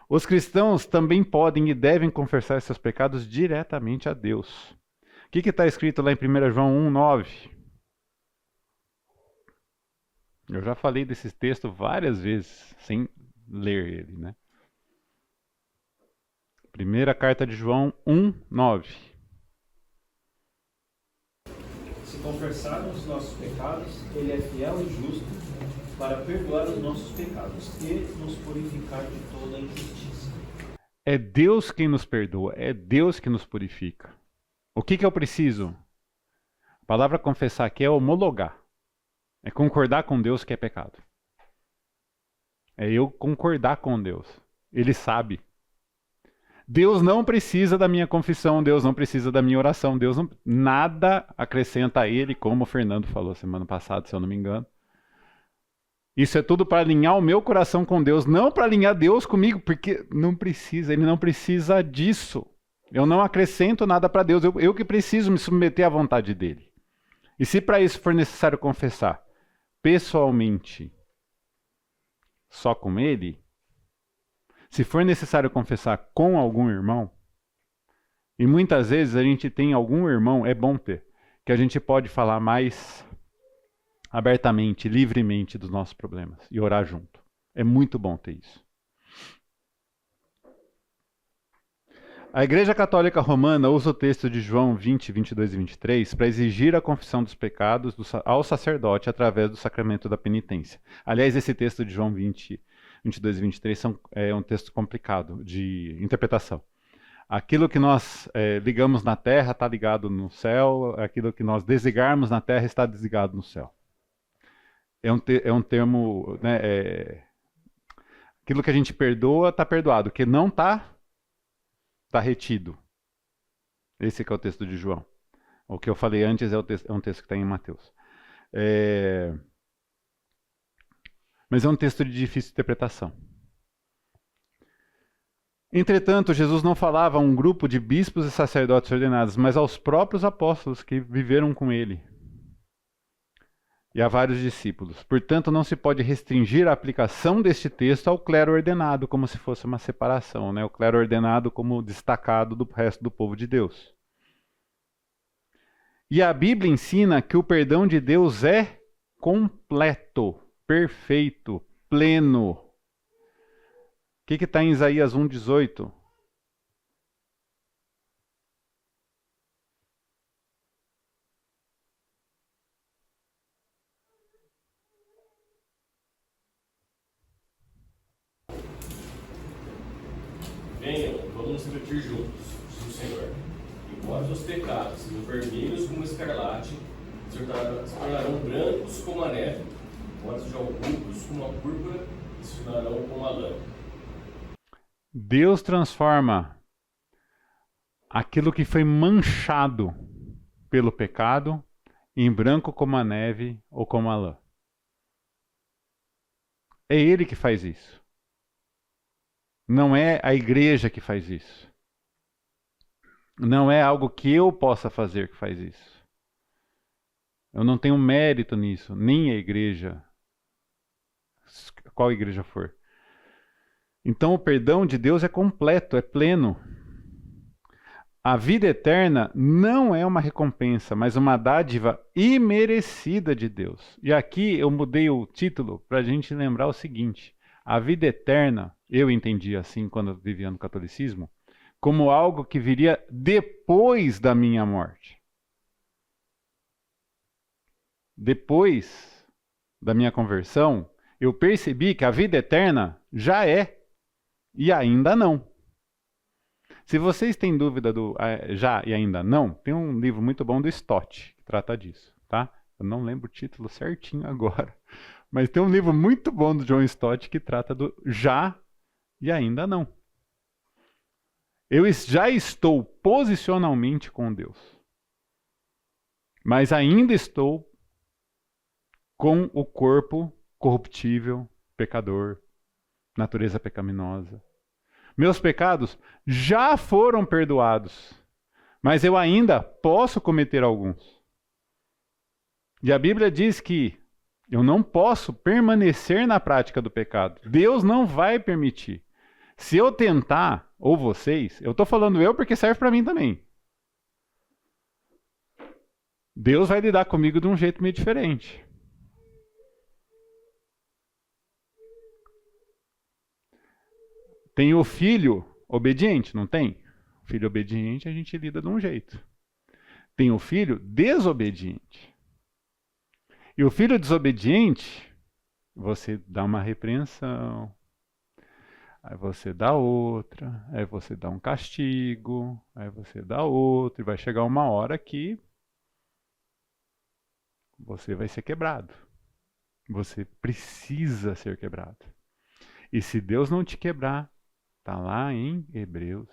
Os cristãos também podem e devem confessar seus pecados diretamente a Deus. O que está escrito lá em 1 João 1,9? Eu já falei desse texto várias vezes, sem ler ele, né? Primeira carta de João 1,9. Se confessarmos os nossos pecados, Ele é fiel e justo para perdoar os nossos pecados e nos purificar de toda a injustiça. É Deus quem nos perdoa, é Deus que nos purifica. O que eu preciso? A palavra confessar aqui é homologar. É concordar com Deus que é pecado. É eu concordar com Deus. Ele sabe. Deus não precisa da minha confissão, Deus não precisa da minha oração, Deus não, nada acrescenta a Ele, como o Fernando falou semana passada, se eu não me engano. Isso é tudo para alinhar o meu coração com Deus, não para alinhar Deus comigo, porque não precisa, Ele não precisa disso. Eu não acrescento nada para Deus, eu que preciso me submeter à vontade dEle. E se para isso for necessário confessar pessoalmente, só com Ele, se for necessário confessar com algum irmão, e muitas vezes a gente tem algum irmão, é bom ter, que a gente pode falar mais abertamente, livremente dos nossos problemas e orar junto. É muito bom ter isso. A Igreja Católica Romana usa o texto de João 20, 22 e 23 para exigir a confissão dos pecados ao sacerdote através do sacramento da penitência. Aliás, esse texto de João 20, 22 e 23 é um texto complicado de interpretação. Aquilo que nós ligamos na terra está ligado no céu, aquilo que nós desligarmos na terra está desligado no céu. É um termo, né, aquilo que a gente perdoa está perdoado, o que não está retido. Esse que é o texto de João. O que eu falei antes é um texto que está em Mateus. Mas é um texto de difícil interpretação. Entretanto, Jesus não falava a um grupo de bispos e sacerdotes ordenados, mas aos próprios apóstolos que viveram com ele. E a vários discípulos. Portanto, não se pode restringir a aplicação deste texto ao clero ordenado, como se fosse uma separação, né? O clero ordenado como destacado do resto do povo de Deus. E a Bíblia ensina que o perdão de Deus é completo, perfeito, pleno. O que está em Isaías 1,18? Venham, vamos refletir juntos, diz o Senhor. Embora os pecados sejam vermelhos como escarlate, se tornarão brancos como a neve. Embora sejam rubros como a púrpura, se tornarão como a lã. Deus transforma aquilo que foi manchado pelo pecado em branco como a neve ou como a lã. É Ele que faz isso. Não é a igreja que faz isso. Não é algo que eu possa fazer que faz isso. Eu não tenho mérito nisso, nem a igreja, qual igreja for. Então o perdão de Deus é completo, é pleno. A vida eterna não é uma recompensa, mas uma dádiva imerecida de Deus. E aqui eu mudei o título para a gente lembrar o seguinte: a vida eterna, eu entendi assim quando eu vivia no catolicismo, como algo que viria depois da minha morte. Depois da minha conversão, eu percebi que a vida eterna já é e ainda não. Se vocês têm dúvida do já e ainda não, tem um livro muito bom do Stott que trata disso, tá? Eu não lembro o título certinho agora, mas tem um livro muito bom do John Stott que trata do já e ainda não. Eu já estou posicionalmente com Deus, mas ainda estou com o corpo corruptível, pecador, natureza pecaminosa. Meus pecados já foram perdoados, mas eu ainda posso cometer alguns. E a Bíblia diz que eu não posso permanecer na prática do pecado. Deus não vai permitir. Se eu tentar, ou vocês, eu estou falando eu porque serve para mim também. Deus vai lidar comigo de um jeito meio diferente. Tem o filho obediente, não tem? O filho obediente a gente lida de um jeito. Tem o filho desobediente. E o filho desobediente, você dá uma repreensão, aí você dá outra, aí você dá um castigo, aí você dá outro, e vai chegar uma hora que você vai ser quebrado. Você precisa ser quebrado. E se Deus não te quebrar, está lá em Hebreus.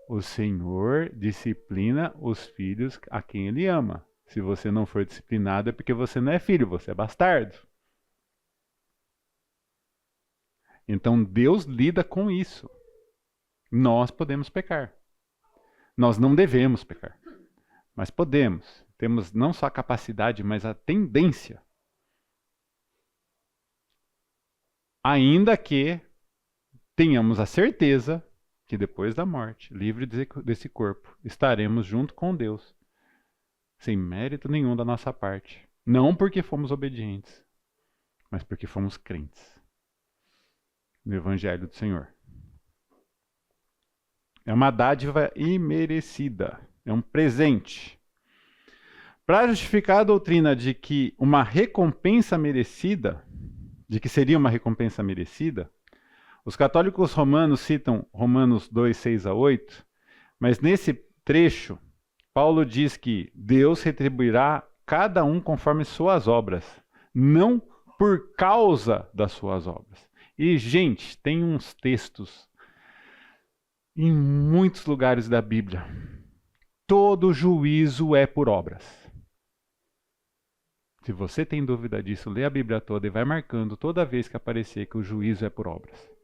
O Senhor disciplina os filhos a quem Ele ama. Se você não for disciplinado é porque você não é filho, você é bastardo. Então Deus lida com isso. Nós podemos pecar. Nós não devemos pecar. Mas podemos. Temos não só a capacidade, mas a tendência. Ainda que tenhamos a certeza que depois da morte, livre desse corpo, estaremos junto com Deus, sem mérito nenhum da nossa parte. Não porque fomos obedientes, mas porque fomos crentes no Evangelho do Senhor. É uma dádiva imerecida, é um presente. Para justificar a doutrina de que uma recompensa merecida, de que seria uma recompensa merecida, os católicos romanos citam Romanos 2, 6 a 8, mas nesse trecho, Paulo diz que Deus retribuirá cada um conforme suas obras, não por causa das suas obras. E, gente, tem uns textos em muitos lugares da Bíblia. Todo juízo é por obras. Se você tem dúvida disso, lê a Bíblia toda e vai marcando toda vez que aparecer que o juízo é por obras.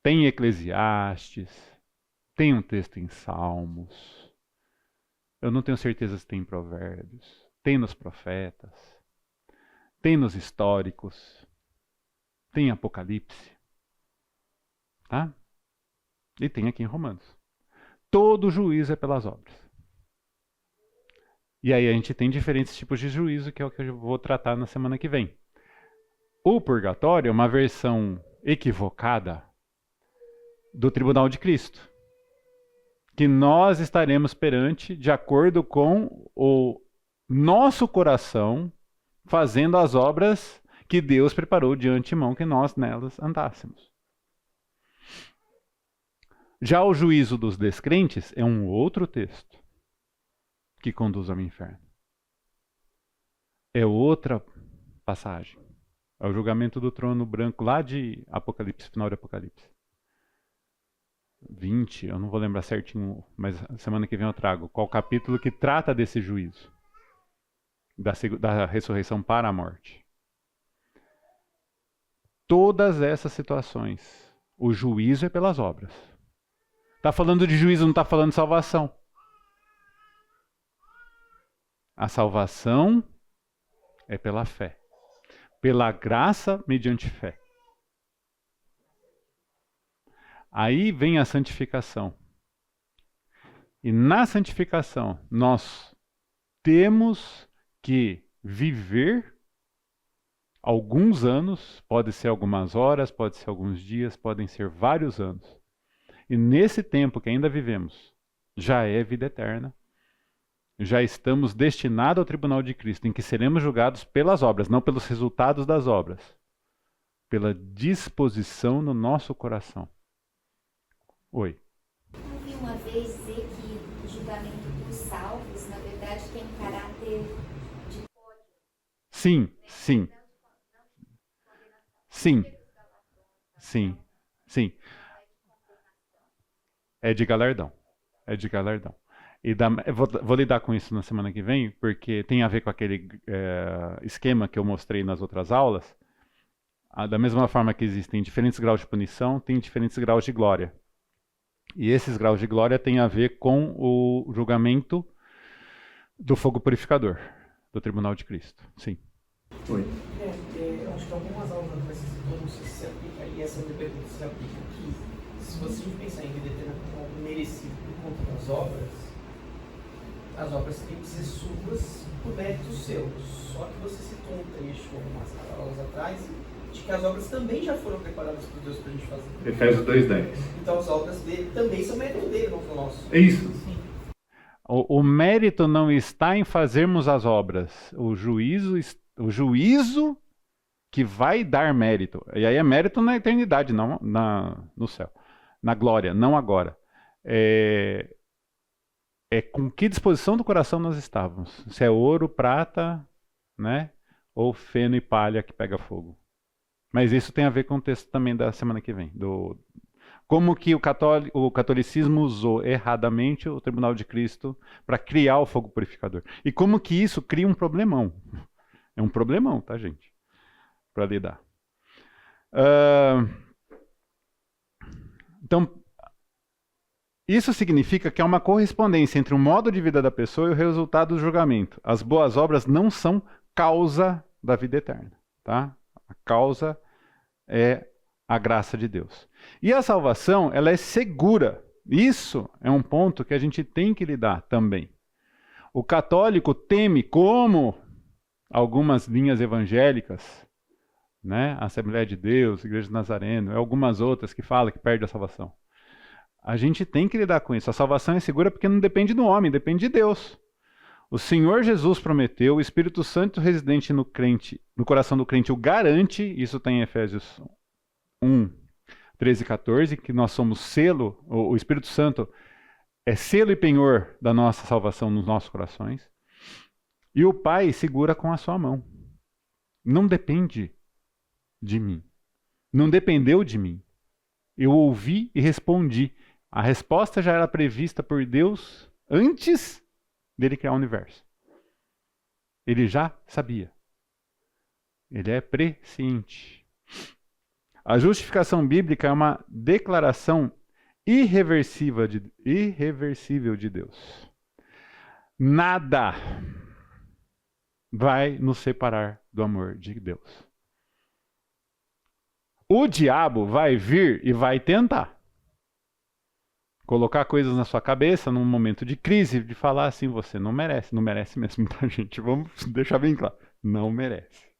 Tem Eclesiastes, tem um texto em Salmos, eu não tenho certeza se tem em Provérbios, tem nos profetas, tem nos históricos, tem em Apocalipse, tá? E tem aqui em Romanos. Todo juízo é pelas obras. E aí a gente tem diferentes tipos de juízo, que é o que eu vou tratar na semana que vem. O purgatório é uma versão equivocada do Tribunal de Cristo, que nós estaremos perante de acordo com o nosso coração, fazendo as obras que Deus preparou de antemão que nós nelas andássemos. Já o juízo dos descrentes é um outro texto que conduz ao inferno. É outra passagem. É o julgamento do trono branco lá de Apocalipse, final de Apocalipse. 20, eu não vou lembrar certinho, mas semana que vem eu trago qual capítulo que trata desse juízo, da ressurreição para a morte. Todas essas situações, o juízo é pelas obras. Está falando de juízo, não está falando de salvação. A salvação é pela fé. Pela graça mediante fé. Aí vem a santificação. E na santificação, nós temos que viver alguns anos, pode ser algumas horas, pode ser alguns dias, podem ser vários anos. E nesse tempo que ainda vivemos, já é vida eterna. Já estamos destinados ao tribunal de Cristo, em que seremos julgados pelas obras, não pelos resultados das obras. Pela disposição no nosso coração. Oi. Eu ouvi uma vez dizer que o julgamento dos salvos, na verdade, tem caráter de pódio. Sim, sim. Sim. Sim, sim. É de galardão. É de galardão. E vou lidar com isso na semana que vem, porque tem a ver com aquele esquema que eu mostrei nas outras aulas. Da mesma forma que existem diferentes graus de punição, tem diferentes graus de glória. E esses graus de glória têm a ver com o julgamento do fogo purificador, do tribunal de Cristo. Sim. Oi. Eu acho que algumas aulas atrás você citou, não sei se se aplica, e essa pergunta se aplica aqui. Se você pensar em vida eterna como algo merecido por conta das obras, as obras têm que ser suas por mérito seu. Só que você citou um trecho, umas aulas atrás, de que as obras também já foram preparadas por Deus para a gente fazer. Efésios 2:10. Então as obras dele também são mérito dele, não são nossos. É isso. Sim. O mérito não está em fazermos as obras. O juízo que vai dar mérito. E aí é mérito na eternidade, não no céu. Na glória, não agora. É com que disposição do coração nós estávamos. Se é ouro, prata, né? Ou feno e palha que pega fogo. Mas isso tem a ver com o texto também da semana que vem. Como que o catolicismo usou erradamente o tribunal de Cristo para criar o fogo purificador. E como que isso cria um problemão. É um problemão, tá, gente? Para lidar. Então, isso significa que há uma correspondência entre o modo de vida da pessoa e o resultado do julgamento. As boas obras não são causa da vida eterna, tá? A causa é a graça de Deus. E a salvação, ela é segura. Isso é um ponto que a gente tem que lidar também. O católico teme, como algumas linhas evangélicas, né? Assembleia de Deus, Igreja de Nazareno, e algumas outras que falam que perde a salvação. A gente tem que lidar com isso. A salvação é segura porque não depende do homem, depende de Deus. O Senhor Jesus prometeu, o Espírito Santo residente no crente, no coração do crente o garante, isso está em Efésios 1, 13 e 14, que nós somos selo, o Espírito Santo é selo e penhor da nossa salvação nos nossos corações. E o Pai segura com a sua mão. Não depende de mim. Não dependeu de mim. Eu ouvi e respondi. A resposta já era prevista por Deus antes dele criar o universo. Ele já sabia. Ele é presciente. A justificação bíblica é uma declaração irreversível de Deus. Nada vai nos separar do amor de Deus. O diabo vai vir e vai tentar colocar coisas na sua cabeça num momento de crise, de falar assim, você não merece. Não merece mesmo, tá, gente? Vamos deixar bem claro. Não merece.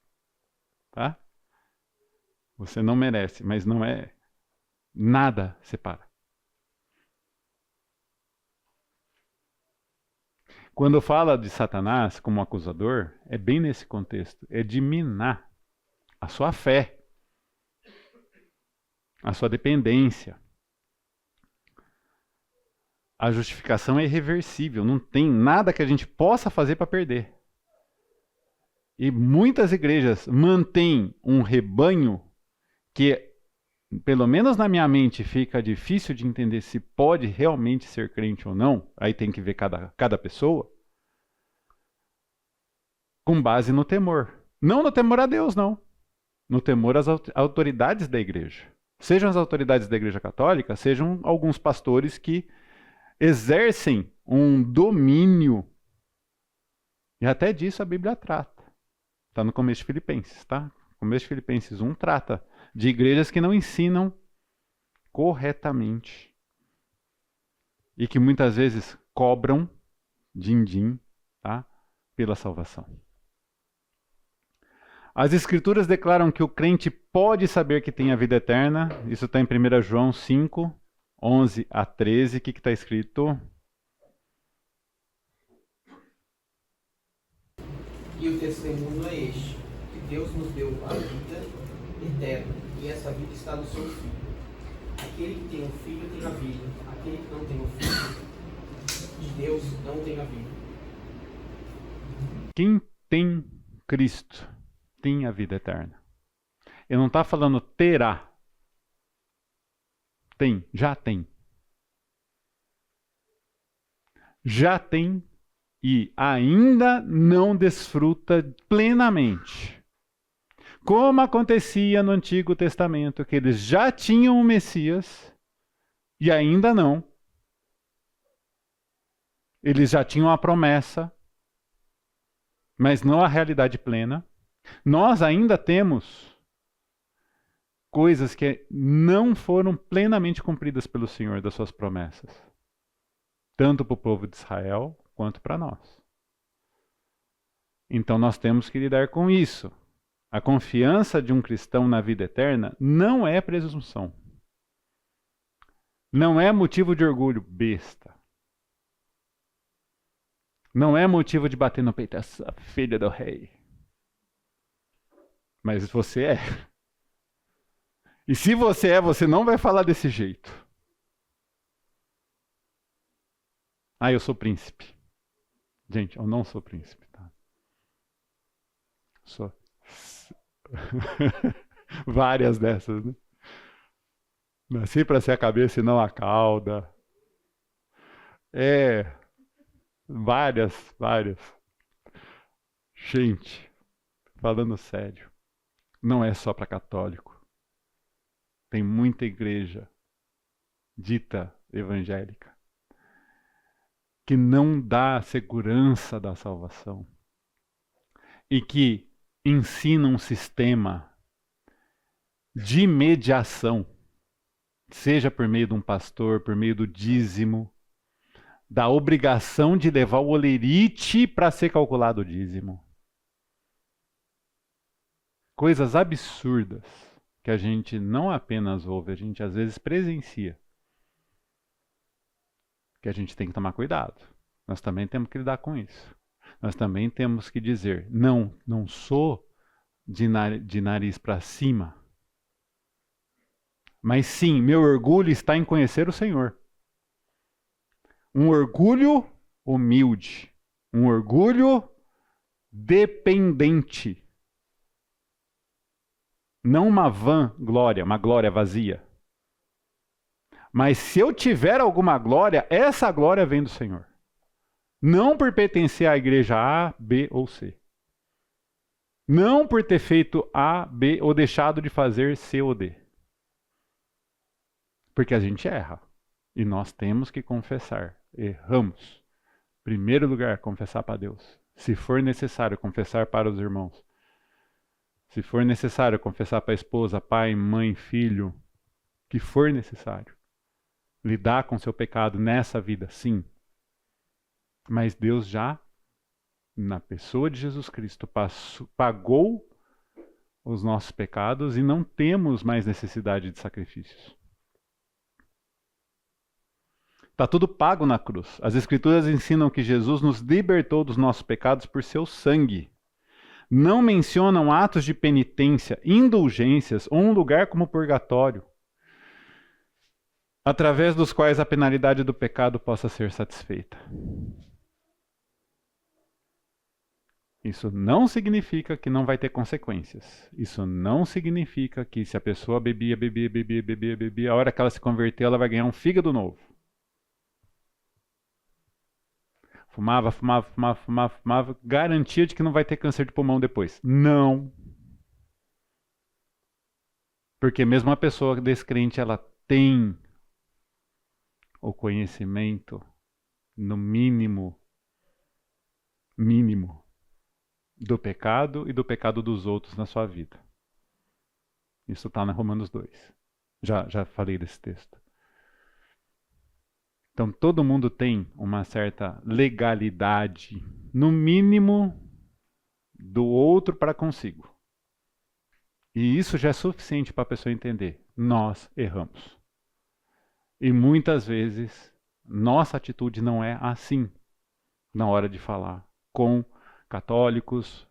Tá? Você não merece, mas não é. Nada separa. Quando fala de Satanás como acusador, é bem nesse contexto. É de minar a sua fé, a sua dependência. A justificação é irreversível. Não tem nada que a gente possa fazer para perder. E muitas igrejas mantêm um rebanho que, pelo menos na minha mente, fica difícil de entender se pode realmente ser crente ou não. Aí tem que ver cada pessoa. Com base no temor. Não no temor a Deus, não. No temor às autoridades da igreja. Sejam as autoridades da igreja católica, sejam alguns pastores que exercem um domínio E até disso a Bíblia trata. Está no começo de Filipenses, tá? O começo de Filipenses 1 trata de igrejas que não ensinam corretamente e que muitas vezes cobram din-din, tá? Pela salvação. As Escrituras declaram que o crente pode saber que tem a vida eterna. Isso está em 1 João 5, 11 a 13. O que está escrito? E o testemunho é este, que Deus nos deu a vida eterna, e essa vida está no seu Filho. Aquele que tem o Filho tem a vida, aquele que não tem o Filho de Deus não tem a vida. Quem tem Cristo tem a vida eterna. Ele não está falando terá. Tem, já tem. Já tem e ainda não desfruta plenamente. Como acontecia no Antigo Testamento, que eles já tinham o Messias e ainda não. Eles já tinham a promessa, mas não a realidade plena. Nós ainda temos coisas que não foram plenamente cumpridas pelo Senhor das suas promessas. Tanto para o povo de Israel, quanto para nós. Então nós temos que lidar com isso. A confiança de um cristão na vida eterna não é presunção. Não é motivo de orgulho besta. Não é motivo de bater no peito, essa filha do rei. Mas você é. E se você é, você não vai falar desse jeito. Ah, eu sou príncipe. Gente, eu não sou príncipe, tá? Sou. Várias dessas, né? Nasci para ser a cabeça e não a cauda. Várias. Gente, falando sério, não é só para católico. Tem muita igreja dita evangélica que não dá a segurança da salvação e que ensina um sistema de mediação, seja por meio de um pastor, por meio do dízimo, da obrigação de levar o olerite para ser calculado o dízimo. Coisas absurdas que a gente não apenas ouve, a gente às vezes presencia. Que a gente tem que tomar cuidado. Nós também temos que lidar com isso. Nós também temos que dizer, não sou de nariz para cima. Mas sim, meu orgulho está em conhecer o Senhor. Um orgulho humilde. Um orgulho dependente. Não uma vã glória, uma glória vazia. Mas se eu tiver alguma glória, essa glória vem do Senhor. Não por pertencer à igreja A, B ou C. Não por ter feito A, B ou deixado de fazer C ou D. Porque a gente erra. E nós temos que confessar. Erramos. Em primeiro lugar, confessar para Deus. Se for necessário, confessar para os irmãos. Se for necessário, confessar para a esposa, pai, mãe, filho. Que for necessário. Lidar com seu pecado nessa vida, sim. Mas Deus já, na pessoa de Jesus Cristo, pagou os nossos pecados e não temos mais necessidade de sacrifícios. Está tudo pago na cruz. As Escrituras ensinam que Jesus nos libertou dos nossos pecados por seu sangue. Não mencionam atos de penitência, indulgências ou um lugar como o purgatório, através dos quais a penalidade do pecado possa ser satisfeita. Isso não significa que não vai ter consequências. Isso não significa que se a pessoa bebia, a hora que ela se converter, ela vai ganhar um fígado novo. Fumava, garantia de que não vai ter câncer de pulmão depois. Não. Porque mesmo a pessoa descrente, ela tem o conhecimento, no mínimo, do pecado e do pecado dos outros na sua vida. Isso está na Romanos 2. Já falei desse texto. Então todo mundo tem uma certa legalidade, no mínimo, do outro para consigo. E isso já é suficiente para a pessoa entender. Nós erramos. E muitas vezes nossa atitude não é assim na hora de falar com católicos,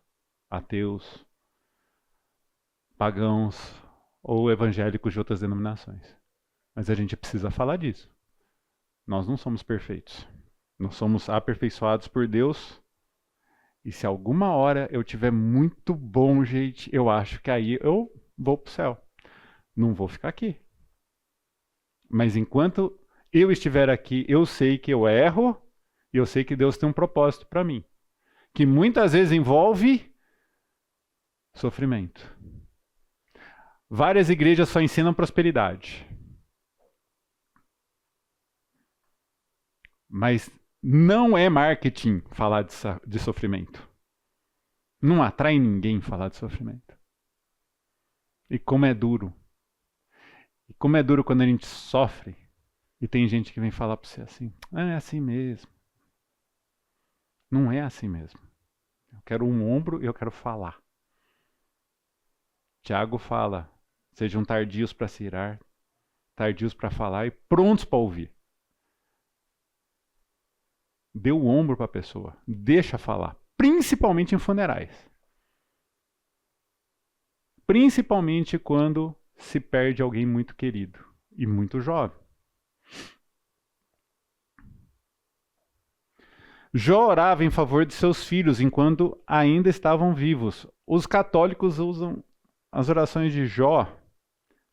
ateus, pagãos ou evangélicos de outras denominações. Mas a gente precisa falar disso. Nós não somos perfeitos. Nós somos aperfeiçoados por Deus. E se alguma hora eu tiver muito bom, gente, eu acho que aí eu vou para o céu. Não vou ficar aqui. Mas enquanto eu estiver aqui, eu sei que eu erro e eu sei que Deus tem um propósito para mim. Que muitas vezes envolve sofrimento. Várias igrejas só ensinam prosperidade. Mas não é marketing falar de sofrimento. Não atrai ninguém falar de sofrimento. E como é duro. E como é duro quando a gente sofre e tem gente que vem falar para você assim, é assim mesmo. Não é assim mesmo. Eu quero um ombro e eu quero falar. Tiago fala, sejam tardios para se irar, tardios para falar e prontos para ouvir. Dê o ombro para a pessoa, deixa falar, principalmente em funerais. Principalmente quando se perde alguém muito querido e muito jovem. Jó orava em favor de seus filhos enquanto ainda estavam vivos. Os católicos usam as orações de Jó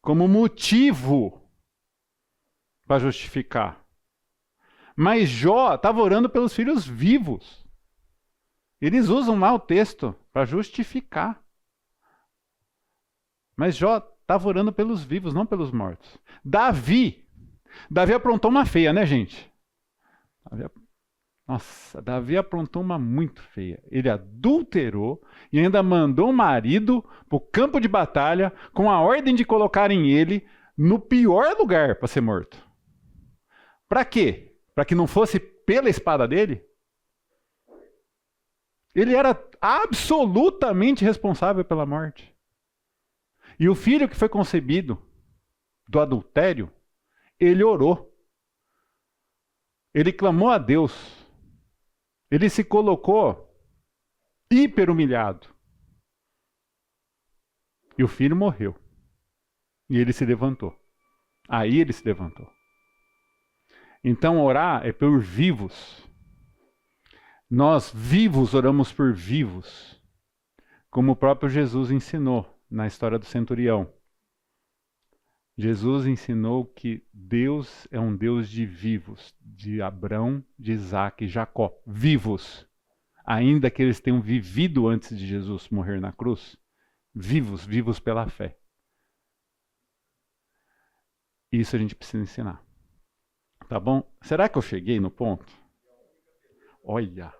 como motivo para justificar. Mas Jó estava orando pelos filhos vivos. Eles usam lá o texto para justificar. Mas Jó estava orando pelos vivos, não pelos mortos. Davi aprontou uma feia, né, gente? Davi aprontou uma muito feia. Ele adulterou e ainda mandou o marido para o campo de batalha com a ordem de colocarem ele no pior lugar para ser morto. Para quê? Para que não fosse pela espada dele? Ele era absolutamente responsável pela morte. E o filho que foi concebido do adultério, ele orou. Ele clamou a Deus. Ele se colocou hiper humilhado. E o filho morreu. E ele se levantou. Aí ele se levantou. Então orar é por vivos. Nós vivos oramos por vivos. Como o próprio Jesus ensinou na história do centurião. Jesus ensinou que Deus é um Deus de vivos, de Abraão, de Isaac e Jacó, vivos. Ainda que eles tenham vivido antes de Jesus morrer na cruz, vivos pela fé. Isso a gente precisa ensinar. Tá bom? Será que eu cheguei no ponto? Olha.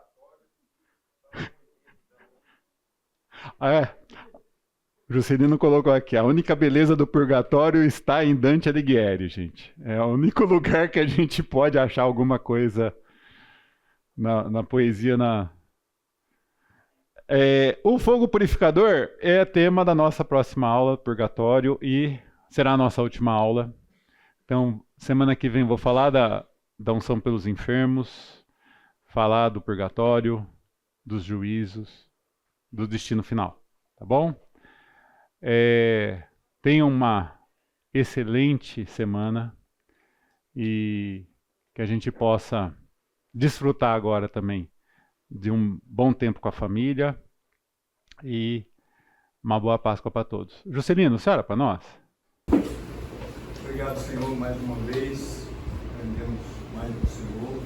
Juscelino colocou aqui, a única beleza do purgatório está em Dante Alighieri, gente. É o único lugar que a gente pode achar alguma coisa na poesia. O fogo purificador é tema da nossa próxima aula, purgatório, e será a nossa última aula. Então, semana que vem vou falar da unção pelos enfermos, falar do purgatório, dos juízos, do destino final, tá bom? Tenham uma excelente semana e que a gente possa desfrutar agora também de um bom tempo com a família e uma boa Páscoa para todos. Juscelino, você ora para nós? Obrigado, Senhor, mais uma vez. Aprendemos mais do Senhor.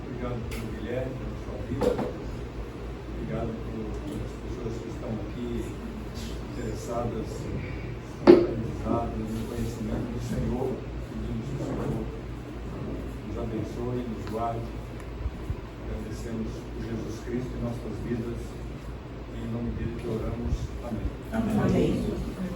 Obrigado pelo Guilherme, pela sua vida. Obrigado pelas pessoas que estão aqui interessadas, organizadas no conhecimento do Senhor. Pedimos que o Senhor nos abençoe, nos guarde. Agradecemos por Jesus Cristo em nossas vidas. Em nome dele que oramos. Amém. Amém.